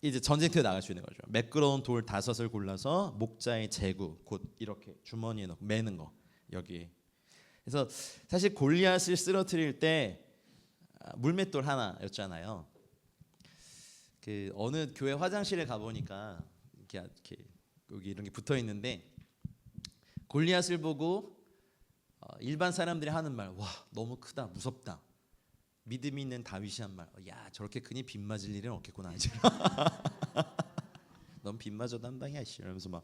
이제 전쟁터에 나갈 수 있는 거죠. 매끄러운 돌 5을 골라서 목자의 제구 곧 이렇게 주머니에 넣고 매는 거 여기. 그래서 사실 골리앗을 쓰러뜨릴 때 물맷돌 하나였잖아요. 그 어느 교회 화장실에 가 보니까 이렇게 여기 이런 게 붙어 있는데 골리앗을 보고 일반 사람들이 하는 말, 와 너무 크다, 무섭다. 믿음이 있는 다윗이 한 말, 야 저렇게 크니 빗 맞을 일은 없겠구나. 넌 빗 맞아도 한 방이야 이러면서 막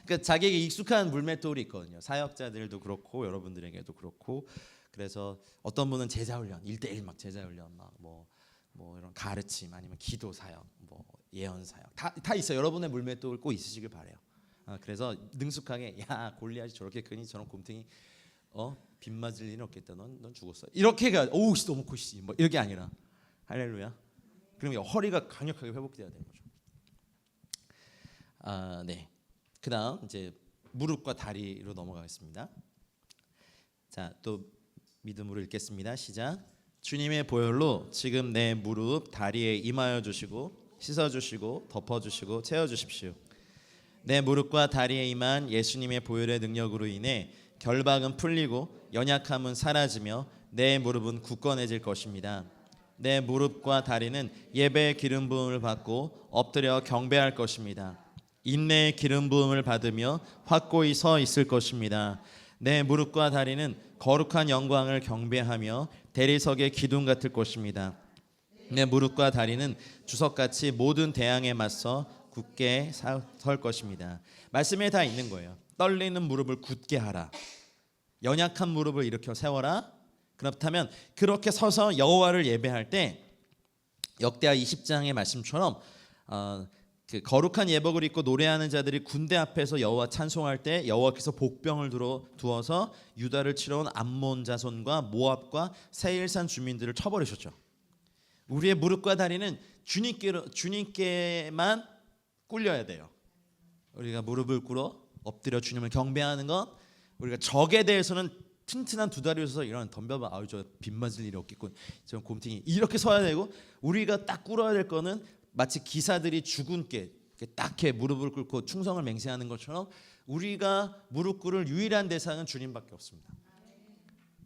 그러니까 자기에게 익숙한 물맷돌이 있거든요. 사역자들도 그렇고 여러분들에게도 그렇고 그래서 어떤 분은 제자훈련 1대1 막 제자훈련 막 뭐 이런 가르침 아니면 기도 사역 뭐 예언 사역 다 있어요. 여러분의 물맷돌 꼭 있으시길 바래요. 그래서 능숙하게 야 골리앗이 저렇게 크니 저런 곰탱이 빗 맞을 일은 없겠다. 넌 죽었어. 이렇게가 오우 너무 코시 뭐 이렇게 아니라 할렐루야. 그러면 허리가 강력하게 회복돼야 되는 거죠. 네. 그다음 이제 무릎과 다리로 넘어가겠습니다. 자, 또 믿음으로 읽겠습니다. 시작. 주님의 보혈로 지금 내 무릎 다리에 임하여 주시고 씻어 주시고 덮어 주시고 채워 주십시오. 내 무릎과 다리에 임한 예수님의 보혈의 능력으로 인해 결박은 풀리고 연약함은 사라지며 내 무릎은 굳건해질 것입니다. 내 무릎과 다리는 예배의 기름 부음을 받고 엎드려 경배할 것입니다. 인내의 기름 부음을 받으며 확고히 서 있을 것입니다. 내 무릎과 다리는 거룩한 영광을 경배하며 대리석의 기둥 같을 것입니다. 내 무릎과 다리는 주석같이 모든 대항에 맞서 굳게 설 것입니다. 말씀에 다 있는 거예요. 떨리는 무릎을 굳게 하라. 연약한 무릎을 일으켜 세워라. 그렇다면 그렇게 서서 여호와를 예배할 때 역대하 20장의 말씀처럼 그 거룩한 예복을 입고 노래하는 자들이 군대 앞에서 여호와 찬송할 때 여호와께서 복병을 두어서 유다를 치러 온 암몬 자손과 모압과 세일산 주민들을 쳐버리셨죠. 우리의 무릎과 다리는 주님께만 꿇려야 돼요. 우리가 무릎을 꿇어 엎드려 주님을 경배하는 건 우리가 적에 대해서는 튼튼한 두 다리를 서서 이런 덤벼봐 저 빗 맞을 일이 없겠군 저 곰탱이 이렇게 서야 되고 우리가 딱 꿇어야 될 거는 마치 기사들이 죽은 께 딱히 무릎을 꿇고 충성을 맹세하는 것처럼 우리가 무릎 꿇을 유일한 대상은 주님밖에 없습니다.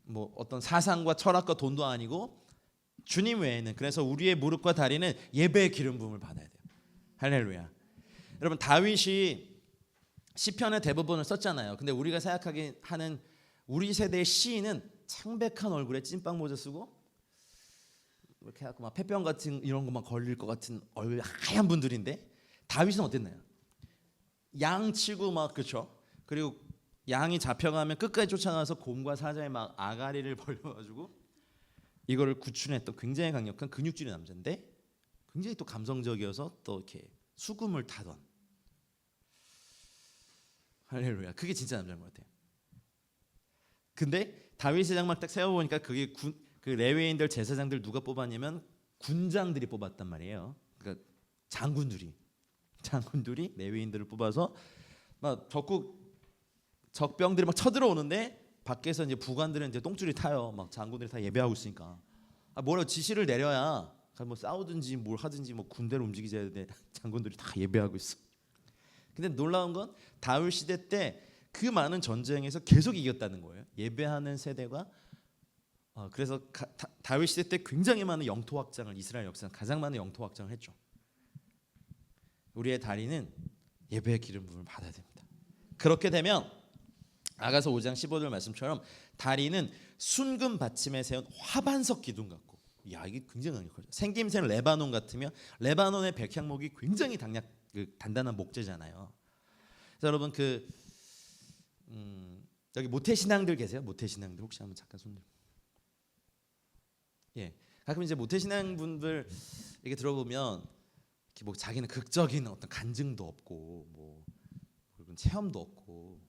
뭐 어떤 사상과 철학과 돈도 아니고 주님 외에는. 그래서 우리의 무릎과 다리는 예배의 기름 부음을 받아야 돼요. 할렐루야. 여러분 다윗이 시편의 대부분을 썼잖아요. 근데 우리가 생각하기 하는 우리 세대의 시인은 창백한 얼굴에 찐빵 모자 쓰고 이렇게 하고 막 폐병 같은 이런 것만 걸릴 것 같은 얼굴 하얀 분들인데 다윗은 어땠나요? 양 치고 막 그렇죠. 그리고 양이 잡혀가면 끝까지 쫓아가서 곰과 사자의 막 아가리를 벌려가지고 이거를 구출했던 굉장히 강력한 근육질의 남자인데 굉장히 또 감성적이어서 또 이렇게 수금을 타던 할렐루야. 그게 진짜 남자인 것 같아요. 근데 다윗의 장막 딱 세워보니까 그게 그 레위인들 제사장들 누가 뽑았냐면 군장들이 뽑았단 말이에요. 그러니까 장군들이 레위인들을 뽑아서 막 적병들이 막 쳐들어오는데 밖에서 이제 부관들은 이제 똥줄이 타요. 막 장군들이 다 예배하고 있으니까 뭐라고 지시를 내려야 뭐 싸우든지 뭘 하든지 뭐 군대를 움직이자 되는데 장군들이 다 예배하고 있어. 근데 놀라운 건 다윗 시대 때 그 많은 전쟁에서 계속 이겼다는 거예요. 예배하는 세대가 그래서 다윗 시대 때 굉장히 많은 영토 확장을 이스라엘 역사상 가장 많은 영토 확장을 했죠. 우리의 다리는 예배의 기름 부음을 받아야 됩니다. 그렇게 되면 아가서 5장 15절 말씀처럼 다리는 순금 받침에 세운 화반석 기둥 같고, 야 이게 굉장히 강력하죠. 생김새는 레바논 같으며 레바논의 백향목이 굉장히 단단한 목재잖아요. 그래서 여러분 여기 모태신앙들 계세요? 모태신앙들 혹시 한번 잠깐 손 들고. 예, 가끔 이제 모태신앙 분들 이렇게 들어보면 이렇게 뭐 자기는 극적인 어떤 간증도 없고 뭐 그리고 체험도 없고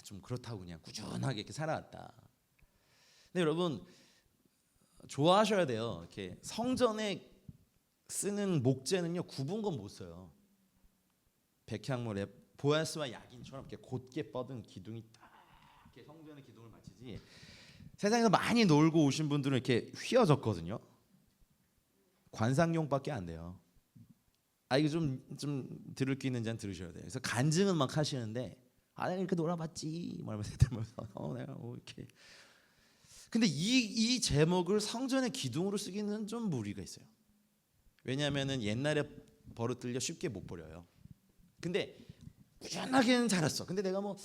좀 그렇다고 그냥 꾸준하게 이렇게 살아왔다. 근데 여러분 좋아하셔야 돼요. 이렇게 성전에 쓰는 목재는요 굽은 건 못 써요. 백향mol에 보아스와 야긴처럼 이렇게 곧게 뻗은 기둥이 딱 이렇게 성전의 기둥을 맞추지. 세상에서 많이 놀고 오신 분들은 이렇게 휘어졌거든요. 관상용밖에 안 돼요. 이거 좀 들을 게 있는지 한 들으셔야 돼요. 그래서 간증은 막 하시는데 내가 이렇게 놀아봤지 말면서 내가 이렇게. 근데 이 제목을 성전의 기둥으로 쓰기는 좀 무리가 있어요. 왜냐하면은 옛날에 버릇들려 쉽게 못 버려요. 근데 꾸준하게는 잘했어. 근데 내가 뭐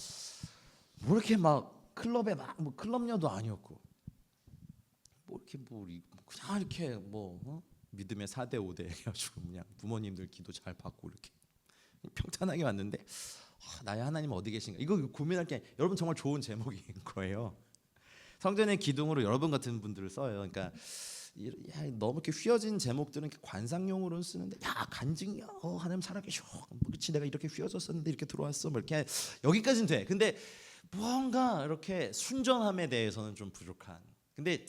이렇게 막 클럽에 뭐 클럽녀도 아니었고 이렇게 그냥 이렇게 믿음의 4대 5대 해가지고 그냥 부모님들 기도 잘 받고 이렇게 평탄하게 왔는데 나의 하나님 어디 계신가? 이거 고민할 게 여러분 정말 좋은 제목인 거예요. 성전의 기둥으로 여러분 같은 분들을 써요. 그러니까 너무 이렇게 휘어진 제목들은 이렇게 관상용으로는 쓰는데 간증이야. 하나님 살아계셔. 그렇지 내가 이렇게 휘어졌었는데 이렇게 들어왔어. 이렇게 여기까지는 돼. 근데 뭔가 이렇게 순전함에 대해서는 좀 부족한. 근데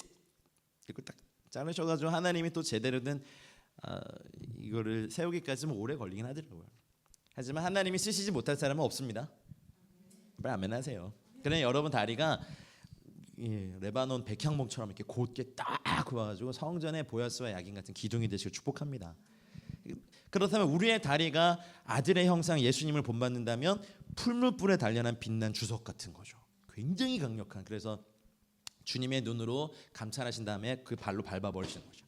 이거 딱 자르셔가지고 하나님이 또 제대로 된 이거를 세우기까지 좀 오래 걸리긴 하더라고요. 하지만 하나님이 쓰시지 못할 사람은 없습니다. 빨리 아멘 하세요. 그래 여러분 다리가 레바논 백향목처럼 이렇게 곧게 딱 굽어가지고 성전의 보야스와 야긴 같은 기둥이 되시고 축복합니다. 그렇다면 우리의 다리가 아들의 형상 예수님을 본받는다면 풀무불에 단련한 빛난 주석 같은 거죠. 굉장히 강력한. 그래서 주님의 눈으로 감찰하신 다음에 그 발로 밟아버리시는 거죠.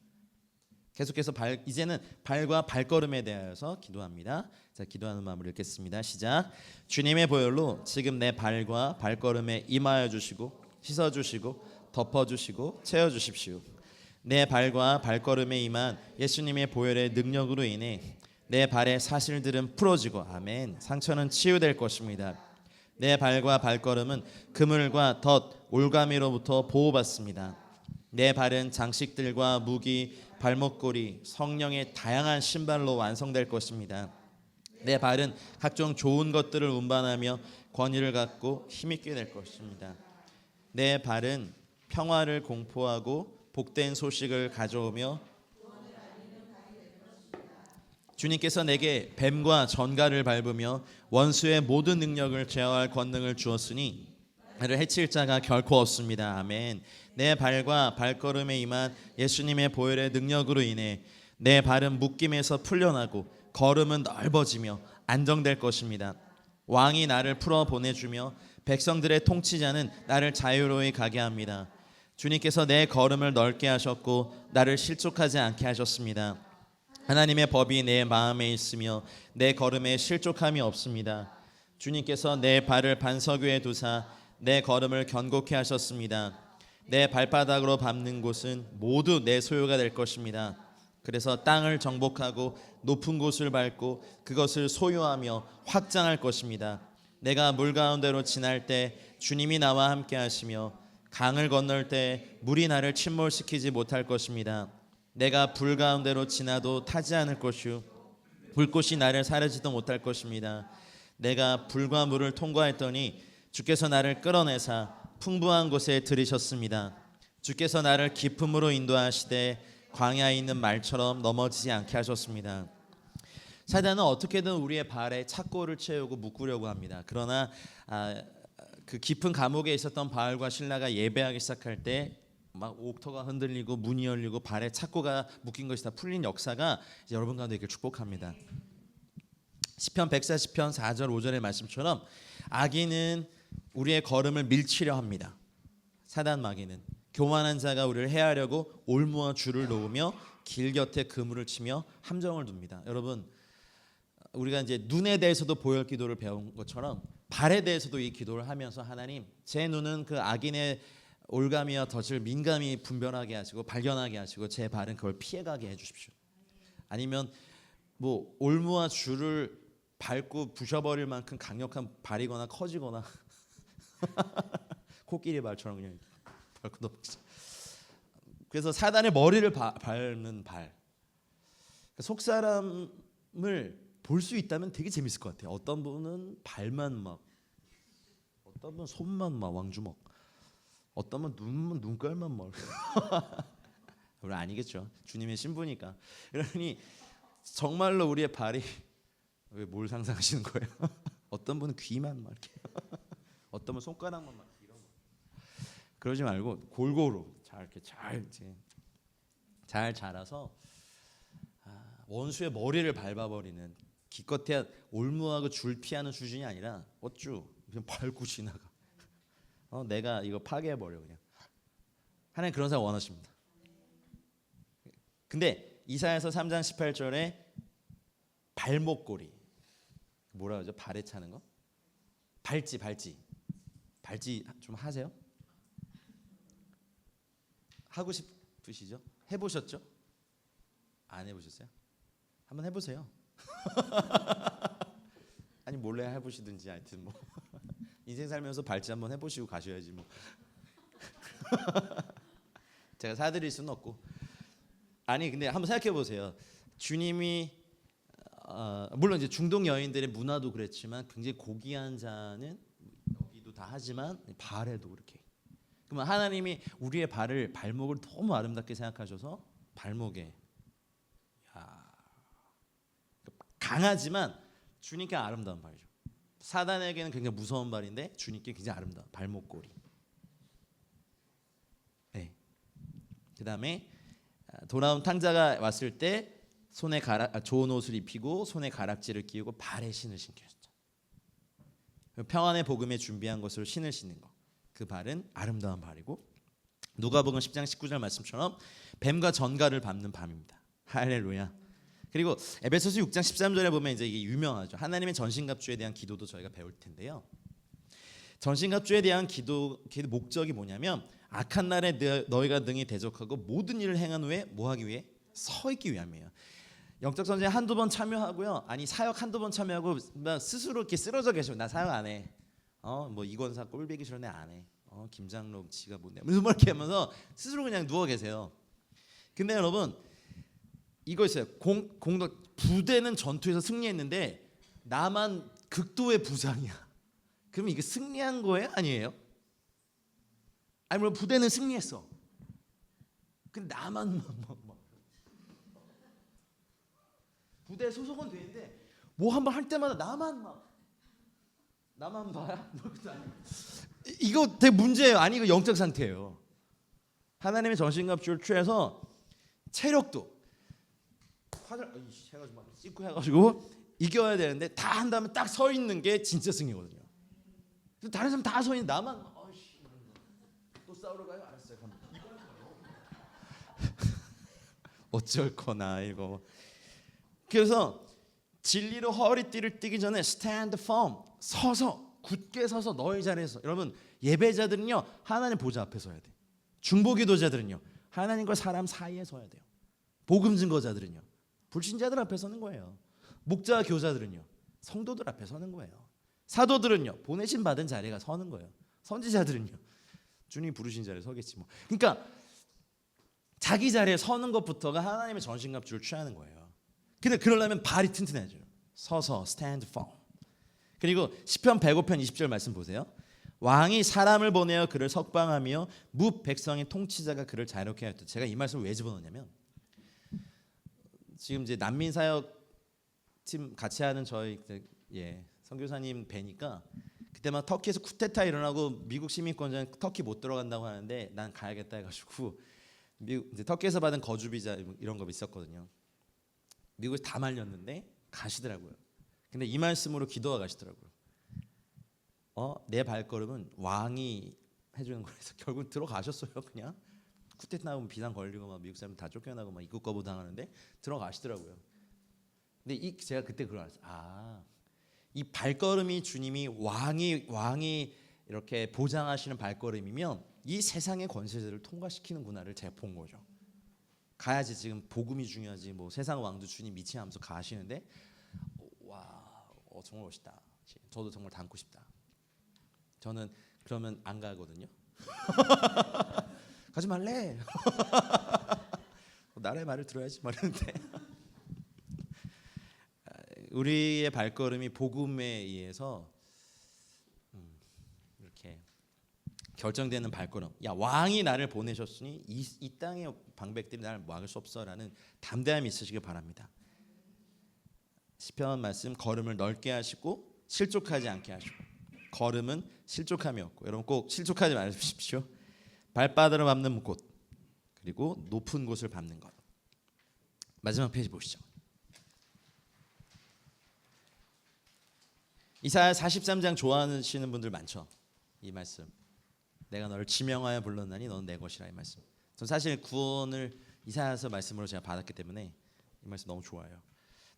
계속해서 이제는 발과 발걸음에 대하여서 기도합니다. 자, 기도하는 마음으로 읽겠습니다. 시작. 주님의 보혈로 지금 내 발과 발걸음에 임하여 주시고 씻어주시고 덮어주시고 채워주십시오. 내 발과 발걸음에 임한 예수님의 보혈의 능력으로 인해 내 발의 사실들은 풀어지고 아멘 상처는 치유될 것입니다. 내 발과 발걸음은 그물과 덫, 올가미로부터 보호받습니다. 내 발은 장식들과 무기, 발목걸이, 성령의 다양한 신발로 완성될 것입니다. 내 발은 각종 좋은 것들을 운반하며 권위를 갖고 힘있게 될 것입니다. 내 발은 평화를 공포하고 복된 소식을 가져오며 주님께서 내게 뱀과 전갈을 밟으며 원수의 모든 능력을 제어할 권능을 주었으니 나를 해칠 자가 결코 없습니다. 아멘. 내 발과 발걸음에 임한 예수님의 보혈의 능력으로 인해 내 발은 묶임에서 풀려나고 걸음은 넓어지며 안정될 것입니다. 왕이 나를 풀어 보내주며 백성들의 통치자는 나를 자유로이 가게 합니다. 주님께서 내 걸음을 넓게 하셨고 나를 실족하지 않게 하셨습니다. 하나님의 법이 내 마음에 있으며 내 걸음에 실족함이 없습니다. 주님께서 내 발을 반석 위에 두사 내 걸음을 견고케 하셨습니다. 내 발바닥으로 밟는 곳은 모두 내 소유가 될 것입니다. 그래서 땅을 정복하고 높은 곳을 밟고 그것을 소유하며 확장할 것입니다. 내가 물 가운데로 지날 때 주님이 나와 함께 하시며 강을 건널 때 물이 나를 침몰시키지 못할 것입니다. 내가 불 가운데로 지나도 타지 않을 것이요 불꽃이 나를 사르지도 못할 것입니다. 내가 불과 물을 통과했더니 주께서 나를 끌어내사 풍부한 곳에 들이셨습니다. 주께서 나를 깊음으로 인도하시되 광야에 있는 말처럼 넘어지지 않게 하셨습니다. 사단은 어떻게든 우리의 발에 착고를 채우고 묶으려고 합니다. 그러나 그 깊은 감옥에 있었던 바알과 실라가 예배하기 시작할 때 막 옥토가 흔들리고 문이 열리고 발에 착고가 묶인 것이 다 풀린 역사가 이제 여러분 가운데 있기를 축복합니다. 시편 140편 4절 5절의 말씀처럼 악인은 우리의 걸음을 밀치려 합니다. 사단 마귀는 교만한 자가 우리를 해하려고 올무와 줄을 놓으며 길 곁에 그물을 치며 함정을 둡니다. 여러분, 우리가 이제 눈에 대해서도 보혈 기도를 배운 것처럼 발에 대해서도 이 기도를 하면서 하나님, 제 눈은 그 악인의 올가미와 덫을 민감히 분별하게 하시고 발견하게 하시고 제 발은 그걸 피해가게 해주십시오. 아니면 뭐 올무와 줄을 밟고 부셔버릴 만큼 강력한 발이거나 커지거나 코끼리 발처럼 그냥 밟고 넘어지죠. 그래서 사단의 머리를 밟는 발. 속 사람을 볼 수 있다면 되게 재밌을 것 같아요. 어떤 분은 발만 막, 어떤 분은 손만 막 왕주먹, 어떤 분은 눈깔만 막. 우리 아니겠죠. 주님의 신부니까. 그러니 정말로 우리의 발이 왜 뭘 상상하시는 거예요? 어떤 분은 귀만 막 이렇게, 어떤 분은 손가락만 막 이런 거. 그러지 말고 골고루 잘 이렇게 잘 자라서 원수의 머리를 밟아버리는, 기껏해야 올무하고 줄 피하는 수준이 아니라 어쭈 그냥 밟고 지나가. 내가 이거 파괴해버려 그냥. 하나님 그런 사람 원하십니다. 근데 이사야서 3장 18절에 발목고리, 뭐라 그러죠? 발에 차는 거? 발찌 좀 하세요? 하고 싶으시죠? 해보셨죠? 안 해보셨어요? 한번 해보세요. 아니 몰래 해보시든지 하여튼 뭐 인생 살면서 발찌 한번 해보시고 가셔야지 뭐. 제가 사드릴 수는 없고. 아니 근데 한번 생각해 보세요. 주님이 물론 이제 중동 여인들의 문화도 그랬지만 굉장히 고귀한 자는 여기도 다 하지만 발에도 그렇게. 그러면 하나님이 우리의 발목을 너무 아름답게 생각하셔서 발목에 강하지만 주님께 아름다운 발이죠. 사단에게는 굉장히 무서운 발인데 주님께 굉장히 아름다운 발목고리. 네. 그다음에 돌아온 탕자가 왔을 때 손에 좋은 옷을 입히고 손에 가락지를 끼우고 발에 신을 신겼죠. 평안의 복음에 준비한 것으로 신을 신는 것. 그 발은 아름다운 발이고, 누가복음 10장 19절 말씀처럼 뱀과 전갈을 밟는 밤입니다. 할렐루야. 그리고 에베소서 6장 13절에 보면 이제 이게 유명하죠. 하나님의 전신갑주에 대한 기도도 저희가 배울 텐데요. 전신갑주에 대한 기도 목적이 뭐냐면 악한 날에 너희가 능히 대적하고 모든 일을 행한 후에 뭐 하기 위해? 서 있기 위함이에요. 영적 전쟁에 한두 번 참여하고요. 아니 사역 한두 번 참여하고 스스로 이렇게 쓰러져 계시면 나 사역 안 해. 뭐 이권사 꼴보기 싫은데 안 해. 김장로 지가 뭔데? 무슨 말 이렇게 하면서 스스로 그냥 누워 계세요. 근데 여러분 이거 있어요. 부대는 전투에서 승리했는데 나만 극도의 부상이야. 그러면 이게 승리한 거예요? 아니에요? 아니 물론 부대는 승리했어. 근데 나만 부대 소속은 되는데 뭐 한 번 할 때마다 나만 봐야? 이거 되게 문제예요. 아니 이거 영적 상태예요. 하나님의 전신갑주를 취해서 체력도 해가지고 막 찍고 해가지고 이겨야 되는데 다 한 다음에 딱 서 있는 게 진짜 승리거든요. 다른 사람 다 서 있는 나만 또 싸우러 가요? 알았어요. 어쩔 거나 이거. 그래서 진리로 허리띠를 띠기 전에 stand firm, 서서 굳게 서서 너희 자리에서. 여러분 예배자들은요 하나님 보좌 앞에 서야 돼. 중보기도자들은요 하나님과 사람 사이에 서야 돼요. 복음 증거자들은요 불신자들 앞에 서는 거예요. 목자 교사들은요 성도들 앞에 서는 거예요. 사도들은요 보내신 받은 자리가 서는 거예요. 선지자들은요 주님이 부르신 자리에 서겠지 뭐. 그러니까 자기 자리에 서는 것부터가 하나님의 전신갑주를 취하는 거예요. 근데 그러려면 발이 튼튼해져요. 서서 stand firm. 그리고 시편 105편 20절 말씀 보세요. 왕이 사람을 보내어 그를 석방하며 무 백성의 통치자가 그를 자유롭게 하였다. 제가 이 말씀을 왜 집어넣냐면 지금 이제 난민 사역 팀 같이 하는 저희 선교사님 뵈니까 그때 막 터키에서 쿠데타 일어나고 미국 시민권자는 터키 못 들어간다고 하는데 난 가야겠다 해가지고 미국 이제 터키에서 받은 거주 비자 이런 거 있었거든요. 미국에서 다 말렸는데 가시더라고요. 근데 이 말씀으로 기도가 가시더라고요. 내 발걸음은 왕이 해주는 거라서 결국 들어가셨어요. 그냥 쿠데타 나오면 비상 걸리고 막 미국 사람 다 쫓겨나고 막 입국 거부 당하는데 들어가시더라고요. 근데 제가 그때 그걸 알았어요. 이 발걸음이 주님이 왕이 이렇게 보장하시는 발걸음이면 이 세상의 권세들을 통과시키는구나를 제가 본 거죠. 가야지 지금 복음이 중요하지 뭐 세상 왕도 주님 미치하면서 가시는데 와 정말 멋있다. 저도 정말 닮고 싶다. 저는 그러면 안 가거든요. 가지 말래. 나라의 말을 들어야지 말하는데 우리의 발걸음이 복음에 의해서 이렇게 결정되는 발걸음. 야 왕이 나를 보내셨으니 이 땅의 방백들이 나를 막을 수 없어라는 담대함이 있으시길 바랍니다. 시편 말씀 걸음을 넓게 하시고 실족하지 않게 하시고 걸음은 실족함이 없고 여러분 꼭 실족하지 마십시오. 발바닥을 밟는 곳 그리고 높은 곳을 밟는 것. 마지막 페이지 보시죠. 이사야 43장 좋아하시는 분들 많죠. 이 말씀. 내가 너를 지명하여 불렀나니 너는 내 것이라 이 말씀. 전 사실 구원을 이사야서 말씀으로 제가 받았기 때문에 이 말씀 너무 좋아요.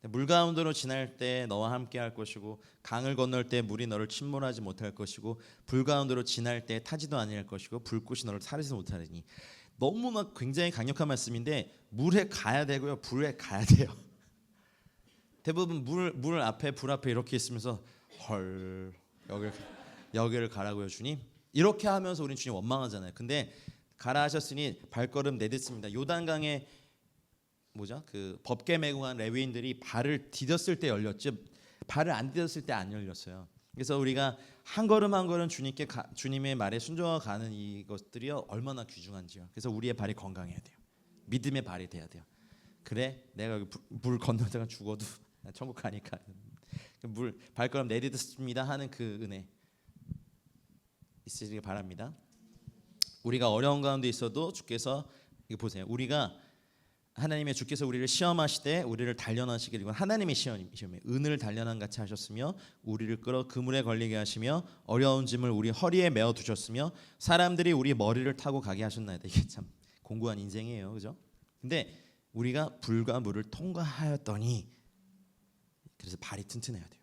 물 가운데로 지날 때 너와 함께 할 것이고 강을 건널 때 물이 너를 침몰하지 못할 것이고 불 가운데로 지날 때 타지도 아니할 것이고 불꽃이 너를 사르지 못하리니. 너무나 굉장히 강력한 말씀인데 물에 가야 되고요. 불에 가야 돼요. 대부분 물 앞에 불 앞에 이렇게 있으면서 헐 여기를 가라고요 주님. 이렇게 하면서 우리는 주님 원망하잖아요. 근데 가라 하셨으니 발걸음 내딛습니다. 요단강에 그 법궤 메고 간 레위인들이 발을 디뎠을 때 열렸지 발을 안 디뎠을 때 안 열렸어요. 그래서 우리가 한 걸음 한 걸음 주님의 말에 순종하고 가는 이것들이 얼마나 귀중한지요. 그래서 우리의 발이 건강해야 돼요. 믿음의 발이 돼야 돼요. 그래 내가 여기 물 건너다가 죽어도 천국 가니까 물 발걸음 내딛습니다 하는 그 은혜 있으시길 바랍니다. 우리가 어려운 가운데 있어도 주께서 이거 보세요. 우리가 하나님의 주께서 우리를 시험하시되 우리를 단련하시길 이건 하나님의 시험이 은을 단련한 같이 하셨으며 우리를 끌어 그물에 걸리게 하시며 어려운 짐을 우리 허리에 메어 두셨으며 사람들이 우리 머리를 타고 가게 하셨나이다. 이게 참 공고한 인생이에요, 그죠? 근데 우리가 불과 물을 통과하였더니 그래서 발이 튼튼해야 돼요.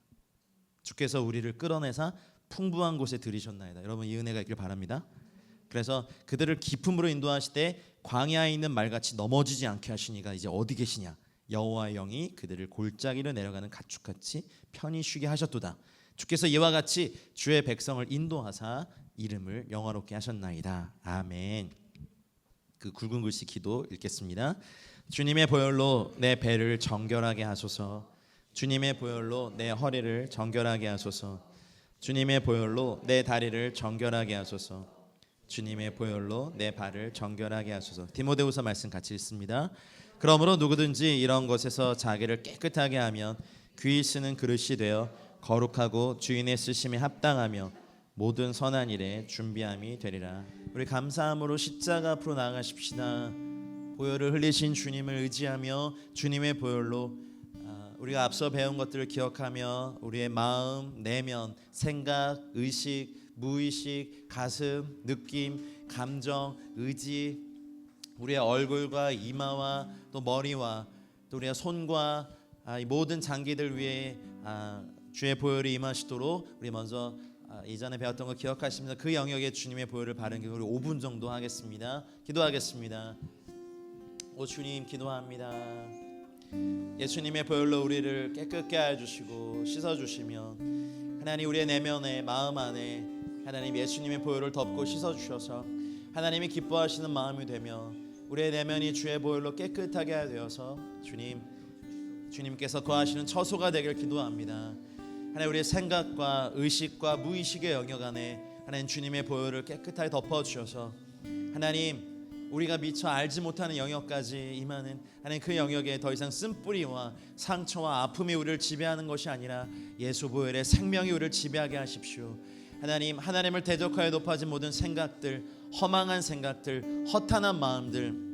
주께서 우리를 끌어내사 풍부한 곳에 들이셨나이다. 여러분 이 은혜가 있길 바랍니다. 그래서 그들을 깊은 물로 인도하시되 광야에 있는 말같이 넘어지지 않게 하시니가 이제 어디 계시냐? 여호와의 영이 그들을 골짜기로 내려가는 가축같이 편히 쉬게 하셨도다. 주께서 이와 같이 주의 백성을 인도하사 이름을 영화롭게 하셨나이다. 아멘. 그 굵은 글씨 기도 읽겠습니다. 주님의 보혈로 내 배를 정결하게 하소서. 주님의 보혈로 내 허리를 정결하게 하소서. 주님의 보혈로 내 다리를 정결하게 하소서. 주님의 보혈로 내 발을 정결하게 하소서. 디모데후서 말씀 같이 읽습니다. 그러므로 누구든지 이런 것에서 자기를 깨끗하게 하면 귀히 쓰는 그릇이 되어 거룩하고 주인의 쓰심에 합당하며 모든 선한 일에 준비함이 되리라. 우리 감사함으로 십자가 앞으로 나아가십시다. 보혈을 흘리신 주님을 의지하며 주님의 보혈로 우리가 앞서 배운 것들을 기억하며 우리의 마음, 내면, 생각, 의식, 무의식, 가슴, 느낌, 감정, 의지, 우리의 얼굴과 이마와 또 머리와 또 우리의 손과 이 모든 장기들 위에 주의 보혈이 임하시도록 우리 먼저 이전에 배웠던 거 기억하시면서 그 영역에 주님의 보혈을 바르는 우리 5분 정도 하겠습니다. 기도하겠습니다. 오 주님 기도합니다. 예수님의 보혈로 우리를 깨끗게 해주시고 씻어주시면 하나님 우리의 내면에 마음 안에 하나님 예수님의 보혈을 덮고 씻어주셔서 하나님이 기뻐하시는 마음이 되며 우리의 내면이 주의 보혈로 깨끗하게 되어서 주님께서 거하시는 처소가 되길 기도합니다. 하나님 우리의 생각과 의식과 무의식의 영역 안에 하나님 주님의 보혈을 깨끗하게 덮어주셔서 하나님 우리가 미처 알지 못하는 영역까지 임하는 하나님 그 영역에 더 이상 쓴뿌리와 상처와 아픔이 우리를 지배하는 것이 아니라 예수 보혈의 생명이 우리를 지배하게 하십시오. 하나님을 대적하여 높아진 모든 생각들, 허망한 생각들, 허탄한 마음들,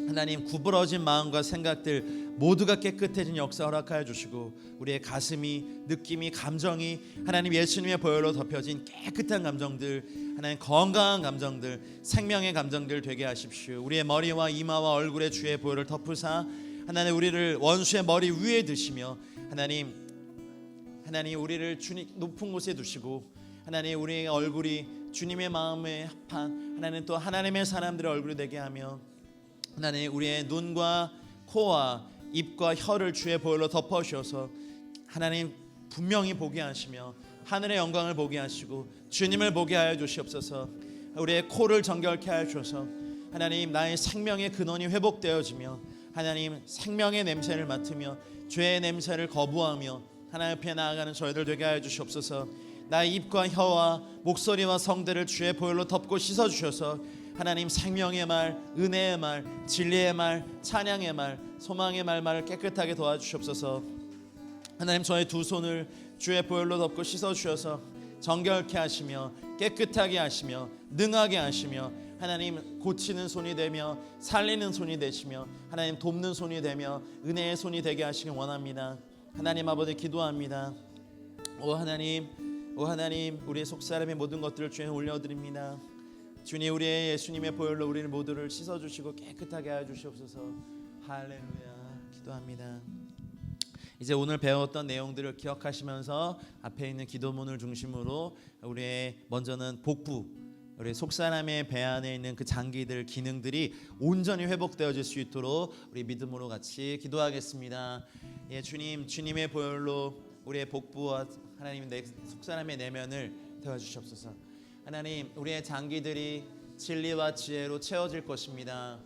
하나님 구부러진 마음과 생각들 모두가 깨끗해진 역사 허락하여 주시고 우리의 가슴이, 느낌이, 감정이 하나님 예수님의 보혈로 덮여진 깨끗한 감정들, 하나님 건강한 감정들, 생명의 감정들 되게 하십시오. 우리의 머리와 이마와 얼굴에 주의 보혈을 덮으사 하나님 우리를 원수의 머리 위에 드시며 하나님 우리를 주님 높은 곳에 두시고 하나님 우리의 얼굴이 주님의 마음에 합한 하나님 또 하나님의 사람들의 얼굴이 되게 하며 하나님 우리의 눈과 코와 입과 혀를 주의 보혈로 덮어주셔서 하나님 분명히 보게 하시며 하늘의 영광을 보게 하시고 주님을 보게 하여 주시옵소서. 우리의 코를 정결케 하여 주셔서 하나님 나의 생명의 근원이 회복되어지며 하나님 생명의 냄새를 맡으며 죄의 냄새를 거부하며 하나님 앞에 나아가는 저희들 되게 하여 주시옵소서. 나의 입과 혀와 목소리와 성대를 주의 보혈로 덮고 씻어주셔서 하나님 생명의 말, 은혜의 말, 진리의 말, 찬양의 말, 소망의 말을 깨끗하게 도와주시옵소서. 하나님 저의 두 손을 주의 보혈로 덮고 씻어주셔서 정결케 하시며 깨끗하게 하시며 능하게 하시며 하나님 고치는 손이 되며 살리는 손이 되시며 하나님 돕는 손이 되며 은혜의 손이 되게 하시길 원합니다. 하나님 아버지 기도합니다. 오 하나님 우리의 속사람의 모든 것들을 주에 올려드립니다. 주님 우리의 예수님의 보혈로 우리를 모두를 씻어주시고 깨끗하게 하여 주시옵소서. 할렐루야. 기도합니다. 이제 오늘 배웠던 내용들을 기억하시면서 앞에 있는 기도문을 중심으로 우리의 먼저는 복부, 우리 속사람의 배 안에 있는 그 장기들 기능들이 온전히 회복되어질 수 있도록 우리 믿음으로 같이 기도하겠습니다. 예, 주님의 보혈로 우리의 복부와 하나님 내 속사람의 내면을 도와주시옵소서. 하나님 우리의 장기들이 진리와 지혜로 채워질 것입니다.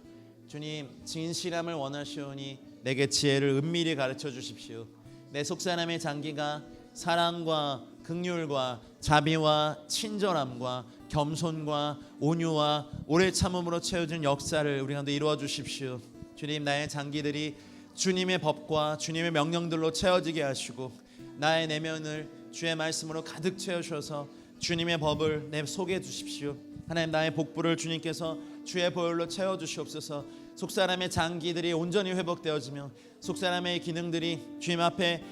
주님 진실함을 원하시오니 내게 지혜를 은밀히 가르쳐 주십시오. 내 속사람의 장기가 사랑과 긍휼과 자비와 친절함과 겸손과 온유와 오래 참음으로 채워진 역사를 우리 가운데 이루어 주십시오. 주님 나의 장기들이 주님의 법과 주님의 명령들로 채워지게 하시고 나의 내면을 주의 말씀으로 가득 채우셔서 주님의 법을 내 속에 두십시오. 하나님 나의 복부를 주님께서 주의 보혈로 채워주시옵소서. 속사람의 장기들이 온전히 회복되어지며 속사람의 기능들이 주님 앞에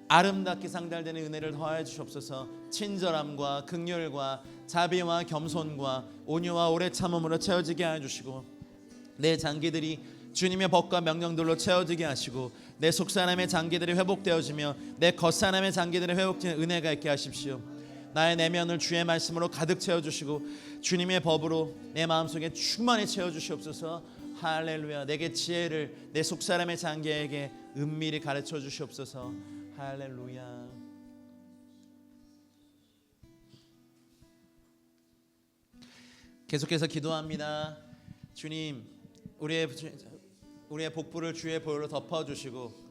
아름답게 상달되는 은혜를 더하여 주시옵소서. 친절함과 긍휼과 자비와 겸손과 온유와 오래 참음으로 채워지게 하여 주시고 내 장기들이 주님의 법과 명령들로 채워지게 하시고 내 속사람의 장기들이 회복되어지며 내 겉사람의 장기들이 회복되는 은혜가 있게 하십시오. 나의 내면을 주의 말씀으로 가득 채워주시고 주님의 법으로 내 마음속에 충만히 채워주시옵소서. 할렐루야. 내게 지혜를 내 속사람의 장기에게 은밀히 가르쳐 주시옵소서. 할렐루야. 계속해서 기도합니다. 주님 우리의 복부를 주의 보혈로 덮어주시고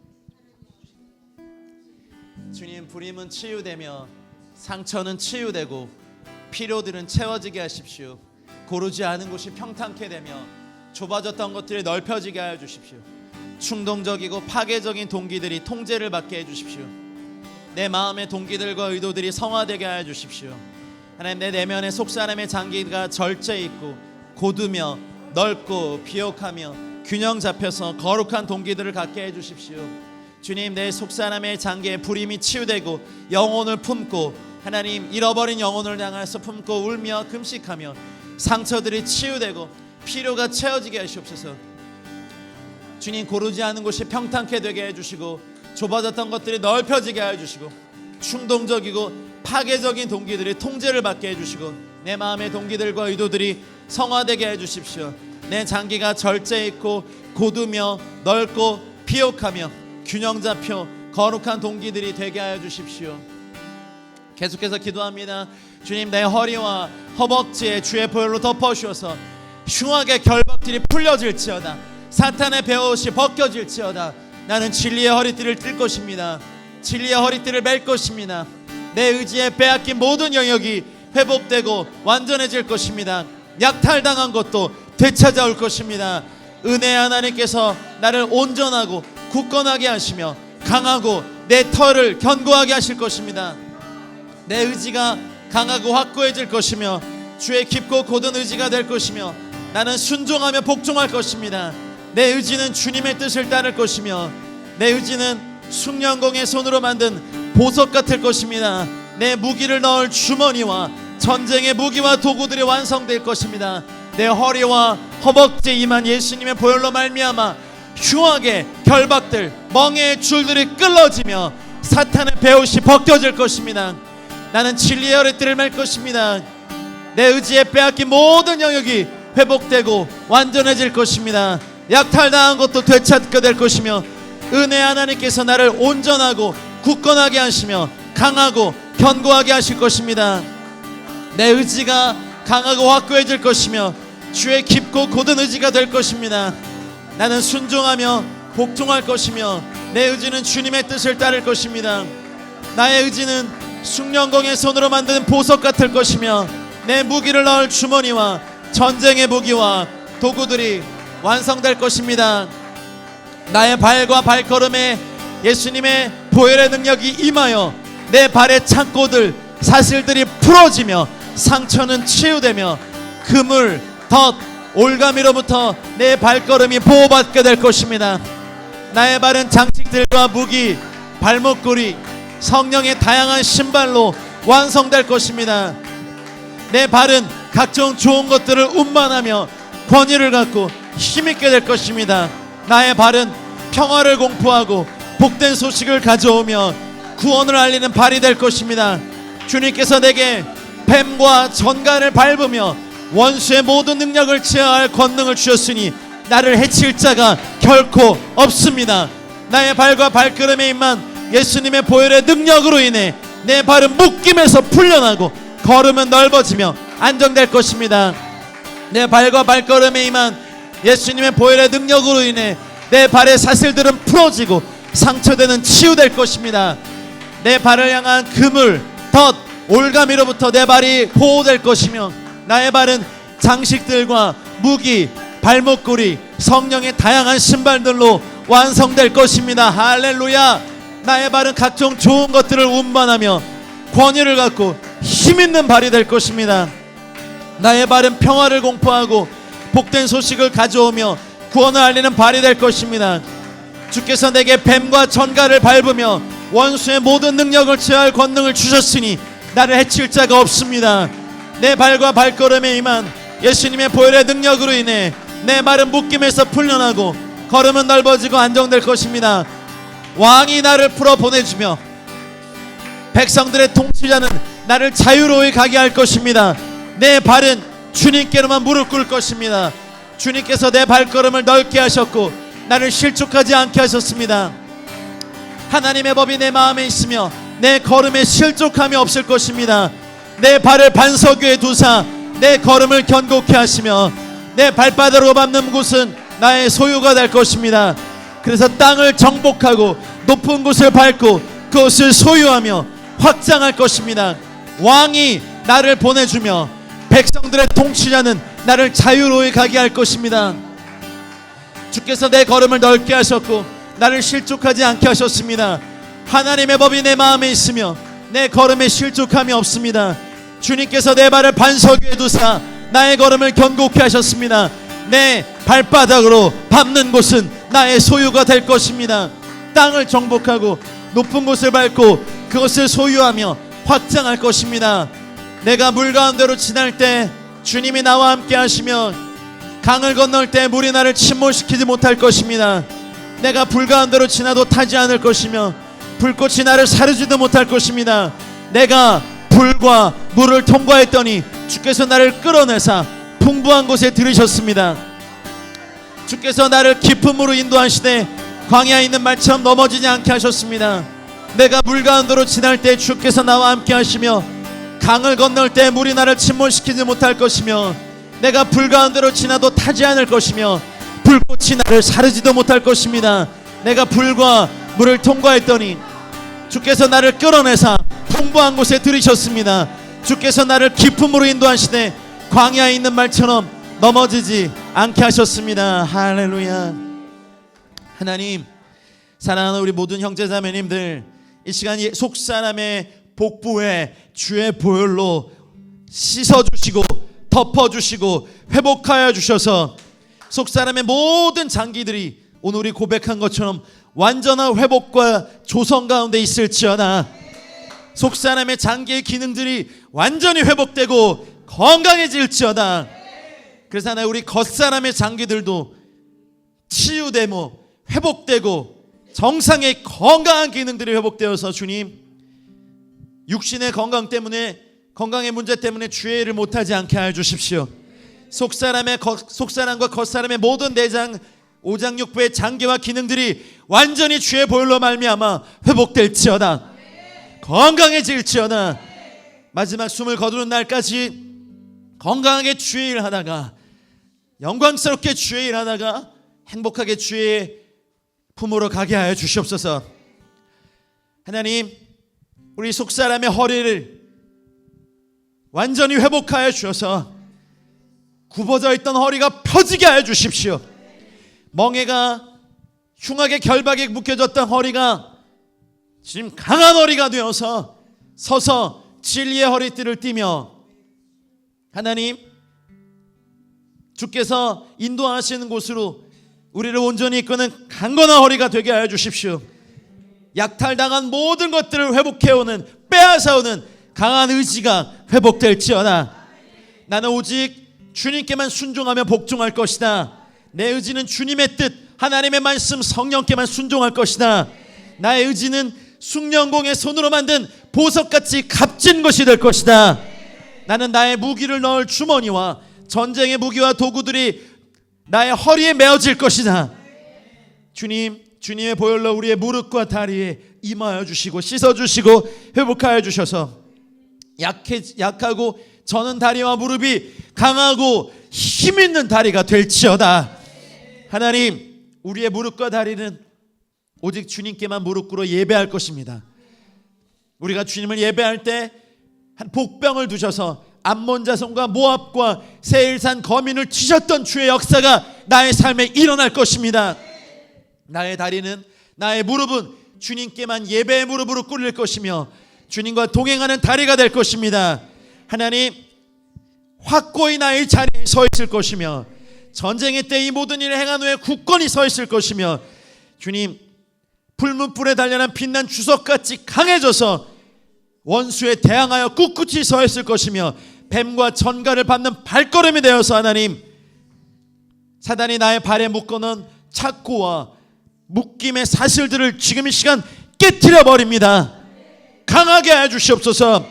주님 불임은 치유되며 상처는 치유되고 필요들은 채워지게 하십시오. 고르지 않은 곳이 평탄케 되며 좁아졌던 것들이 넓혀지게 하여 주십시오. 충동적이고 파괴적인 동기들이 통제를 받게 해주십시오. 내 마음의 동기들과 의도들이 성화되게 하여 주십시오. 하나님 내 내면의 속사람의 장기가 절제 있고 고두며 넓고 비옥하며 균형 잡혀서 거룩한 동기들을 갖게 해주십시오. 주님 내 속사람의 장기에 불임이 치유되고 영혼을 품고 하나님 잃어버린 영혼을 향해서 품고 울며 금식하며 상처들이 치유되고 필요가 채워지게 하시옵소서. 주님 고르지 않은 곳이 평탄케 되게 해주시고 좁아졌던 것들이 넓혀지게 해주시고 충동적이고 파괴적인 동기들이 통제를 받게 해주시고 내 마음의 동기들과 의도들이 성화되게 해주십시오. 내 장기가 절제 있고 고두며 넓고 비옥하며 균형 잡혀 거룩한 동기들이 되게 하여 주십시오. 계속해서 기도합니다. 주님, 내 허리와 허벅지에 주의 보혈로 덮어주셔서 흉악의 결박들이 풀려질지어다. 사탄의 베옷이 벗겨질지어다. 나는 진리의 허리띠를 뜰 것입니다. 진리의 허리띠를 맬 것입니다. 내 의지에 빼앗긴 모든 영역이 회복되고 완전해질 것입니다. 약탈당한 것도 되찾아올 것입니다. 은혜의 하나님께서 나를 온전하고 굳건하게 하시며 강하고 내 털을 견고하게 하실 것입니다. 내 의지가 강하고 확고해질 것이며 주의 깊고 고든 의지가 될 것이며 나는 순종하며 복종할 것입니다. 내 의지는 주님의 뜻을 따를 것이며 내 의지는 숭령공의 손으로 만든 보석 같을 것입니다. 내 무기를 넣을 주머니와 전쟁의 무기와 도구들이 완성될 것입니다. 내 허리와 허벅지에 임한 예수님의 보혈로 말미암아 흉악의 결박들, 멍에의 줄들이 끌어지며 사탄의 베옷이 벗겨질 것입니다. 나는 진리의 허리띠를 맬 것입니다. 내 의지에 빼앗긴 모든 영역이 회복되고 완전해질 것입니다. 약탈당한 것도 되찾게 될 것이며 은혜 하나님께서 나를 온전하고 굳건하게 하시며 강하고 견고하게 하실 것입니다. 내 의지가 강하고 확고해질 것이며 주의 깊고 고든 의지가 될 것입니다. 나는 순종하며 복종할 것이며 내 의지는 주님의 뜻을 따를 것입니다. 나의 의지는 숭령공의 손으로 만든 보석 같을 것이며 내 무기를 넣을 주머니와 전쟁의 무기와 도구들이 완성될 것입니다. 나의 발과 발걸음에 예수님의 보혈의 능력이 임하여 내 발의 창고들, 사슬들이 풀어지며 상처는 치유되며 그물, 덫, 올가미로부터 내 발걸음이 보호받게 될 것입니다. 나의 발은 장식들과 무기, 발목걸이, 성령의 다양한 신발로 완성될 것입니다. 내 발은 각종 좋은 것들을 운반하며 권위를 갖고 힘있게 될 것입니다. 나의 발은 평화를 공포하고 복된 소식을 가져오며 구원을 알리는 발이 될 것입니다. 주님께서 내게 뱀과 전갈을 밟으며 원수의 모든 능력을 제어할 권능을 주셨으니 나를 해칠 자가 결코 없습니다. 나의 발과 발걸음에 임한 예수님의 보혈의 능력으로 인해 내 발은 묶임에서 풀려나고 걸음은 넓어지며 안정될 것입니다. 내 발과 발걸음에 임한 예수님의 보혈의 능력으로 인해 내 발의 사슬들은 풀어지고 상처되는 치유될 것입니다. 내 발을 향한 그물, 덫, 올가미로부터 내 발이 보호될 것이며 나의 발은 장식들과 무기, 발목걸이, 성령의 다양한 신발들로 완성될 것입니다. 할렐루야. 나의 발은 각종 좋은 것들을 운반하며 권위를 갖고 힘있는 발이 될 것입니다. 나의 발은 평화를 공포하고 복된 소식을 가져오며 구원을 알리는 발이 될 것입니다. 주께서 내게 뱀과 전갈을 밟으며 원수의 모든 능력을 제어할 권능을 주셨으니 나를 해칠 자가 없습니다. 내 발과 발걸음에 임한 예수님의 보혈의 능력으로 인해 내 발은 묶임에서 풀려나고 걸음은 넓어지고 안정될 것입니다. 왕이 나를 풀어 보내주며 백성들의 통치자는 나를 자유로이 가게 할 것입니다. 내 발은 주님께로만 무릎 꿇을 것입니다. 주님께서 내 발걸음을 넓게 하셨고 나를 실족하지 않게 하셨습니다. 하나님의 법이 내 마음에 있으며 내 걸음에 실족함이 없을 것입니다. 내 발을 반석 위에 두사 내 걸음을 견고케 하시며 내 발바닥으로 밟는 곳은 나의 소유가 될 것입니다. 그래서 땅을 정복하고 높은 곳을 밟고 그것을 소유하며 확장할 것입니다. 왕이 나를 보내주며 백성들의 통치자는 나를 자유로이 가게 할 것입니다. 주께서 내 걸음을 넓게 하셨고 나를 실족하지 않게 하셨습니다. 하나님의 법이 내 마음에 있으며 내 걸음에 실족함이 없습니다. 주님께서 내 발을 반석 위에 두사 나의 걸음을 견고케 하셨습니다. 내 발바닥으로 밟는 곳은 나의 소유가 될 것입니다. 땅을 정복하고 높은 곳을 밟고 그것을 소유하며 확장할 것입니다. 내가 물 가운데로 지날 때 주님이 나와 함께 하시며 강을 건널 때 물이 나를 침몰시키지 못할 것입니다. 내가 불 가운데로 지나도 타지 않을 것이며 불꽃이 나를 사르지도 못할 것입니다. 내가 불과 물을 통과했더니 주께서 나를 끌어내사 풍부한 곳에 들이셨습니다. 주께서 나를 깊은 물로 인도하시되 광야에 있는 말처럼 넘어지지 않게 하셨습니다. 내가 물 가운데로 지날 때 주께서 나와 함께 하시며 강을 건널 때 물이 나를 침몰시키지 못할 것이며 내가 불 가운데로 지나도 타지 않을 것이며 불꽃이 나를 사르지도 못할 것입니다. 내가 불과 물을 통과했더니 주께서 나를 끌어내사 풍부한 곳에 들이셨습니다. 주께서 나를 깊음으로 인도하시되 광야에 있는 말처럼 넘어지지 않게 하셨습니다. 할렐루야. 하나님, 사랑하는 우리 모든 형제자매님들, 이 시간 속사람의 복부에 주의 보혈로 씻어주시고 덮어주시고 회복하여 주셔서 속사람의 모든 장기들이 오늘 우리 고백한 것처럼 완전한 회복과 조성 가운데 있을지어다. 속사람의 장기의 기능들이 완전히 회복되고 건강해질지어다. 그래서 하나 우리 겉사람의 장기들도 치유되고 회복되고 정상의 건강한 기능들이 회복되어서 주님, 육신의 건강 때문에, 건강의 문제 때문에 주의를 못하지 않게 하여 주십시오. 속사람과 겉사람의 모든 내장, 오장육부의 장기와 기능들이 완전히 주의 보혈로 말미암아 회복될지어다. 건강해질지어다. 마지막 숨을 거두는 날까지 건강하게 주의 일 하다가, 영광스럽게 주의 일 하다가 행복하게 주의 품으로 가게 하여 주시옵소서. 하나님, 우리 속사람의 허리를 완전히 회복하여 주셔서 굽어져 있던 허리가 펴지게 하여 주십시오. 멍에가 흉하게 결박에 묶여졌던 허리가 지금 강한 허리가 되어서 서서 진리의 허리띠를 띠며, 하나님, 주께서 인도하시는 곳으로 우리를 온전히 이끄는 강건한 허리가 되게 하여 주십시오. 약탈당한 모든 것들을 회복해오는, 빼앗아오는 강한 의지가 회복될지어다. 나는 오직 주님께만 순종하며 복종할 것이다. 내 의지는 주님의 뜻, 하나님의 말씀, 성령께만 순종할 것이다. 나의 의지는 숭령공의 손으로 만든 보석같이 값진 것이 될 것이다. 나는 나의 무기를 넣을 주머니와 전쟁의 무기와 도구들이 나의 허리에 메어질 것이다. 주님, 주님의 보혈로 우리의 무릎과 다리에 임하여 주시고 씻어주시고 회복하여 주셔서 약하고 저는 다리와 무릎이 강하고 힘있는 다리가 될지어다. 하나님, 우리의 무릎과 다리는 오직 주님께만 무릎 꿇어 예배할 것입니다. 우리가 주님을 예배할 때 한 복병을 두셔서 암몬 자손과 모압과 세일산 거민을 치셨던 주의 역사가 나의 삶에 일어날 것입니다. 나의 다리는, 나의 무릎은 주님께만 예배의 무릎으로 꿇을 것이며 주님과 동행하는 다리가 될 것입니다. 하나님, 확고히 나의 자리에 서 있을 것이며 전쟁의 때 이 모든 일을 행한 후에 굳건히 서 있을 것이며, 주님, 풀문불에 단련한 빛난 주석같이 강해져서 원수에 대항하여 꿋꿋이 서 있을 것이며 뱀과 전갈을 밟는 발걸음이 되어서 하나님, 사단이 나의 발에 묶어놓은 착고와 묶임의 사슬들을 지금 이 시간 깨트려 버립니다. 강하게 하여 주시옵소서.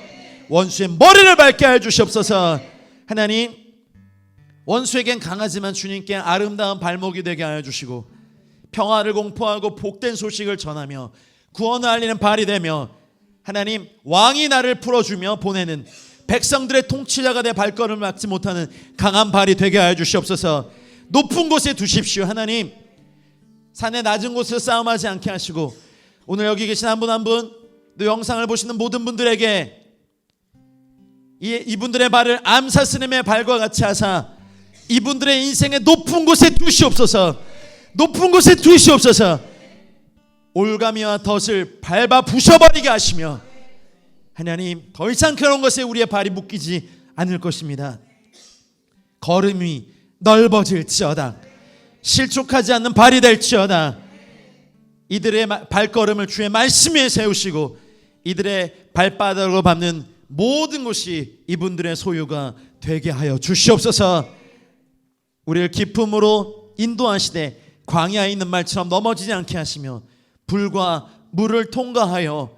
원수의 머리를 밟게 하여 주시옵소서. 하나님, 원수에겐 강하지만 주님께 아름다운 발목이 되게 하여 주시고 평화를 공포하고 복된 소식을 전하며 구원을 알리는 발이 되며, 하나님, 왕이 나를 풀어주며 보내는 백성들의 통치자가 내 발걸음을 막지 못하는 강한 발이 되게 하여 주시옵소서. 높은 곳에 두십시오. 하나님, 산의 낮은 곳에서 싸움하지 않게 하시고 오늘 여기 계신 한 분 한 분, 또 영상을 보시는 모든 분들에게 이분들의 발을 암사스님의 발과 같이 하사 이분들의 인생의 높은 곳에 두시옵소서. 높은 곳에 두시옵소서. 올가미와 덫을 밟아 부셔버리게 하시며, 하나님, 더 이상 그런 것에 우리의 발이 묶이지 않을 것입니다. 걸음이 넓어질지어다. 실족하지 않는 발이 될지어다. 이들의 발걸음을 주의 말씀 위에 세우시고 이들의 발바닥으로 밟는 모든 것이 이분들의 소유가 되게 하여 주시옵소서. 우리를 기쁨으로 인도하시되 광야에 있는 말처럼 넘어지지 않게 하시며 불과 물을 통과하여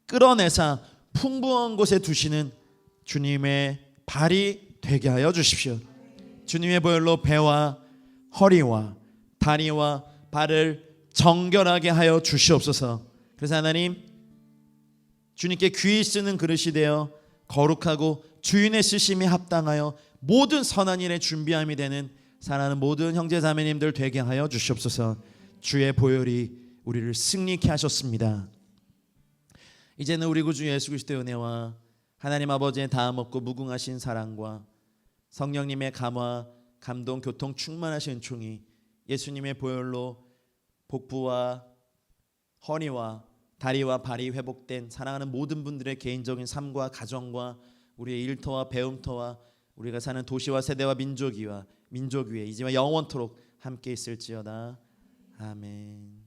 끌어내사 풍부한 곳에 두시는 주님의 발이 되게 하여 주십시오. 주님의 보혈로 배와 허리와 다리와 발을 정결하게 하여 주시옵소서. 그래서 하나님, 주님께 귀히 쓰는 그릇이 되어 거룩하고 주인의 쓰심에 합당하여 모든 선한 일에 준비함이 되는 사랑하는 모든 형제 자매님들 되게 하여 주시옵소서. 주의 보혈이 우리를 승리케 하셨습니다. 이제는 우리 구주 예수 그리스도의 은혜와 하나님 아버지의 다음 없고 무궁하신 사랑과 성령님의 감화 감동 교통 충만하신 은총이 예수님의 보혈로 복부와 허리와 다리와 발이 회복된 사랑하는 모든 분들의 개인적인 삶과 가정과 우리의 일터와 배움터와 우리가 사는 도시와 세대와 민족 위에 이제와 영원토록 함께 있을지어다. 아멘.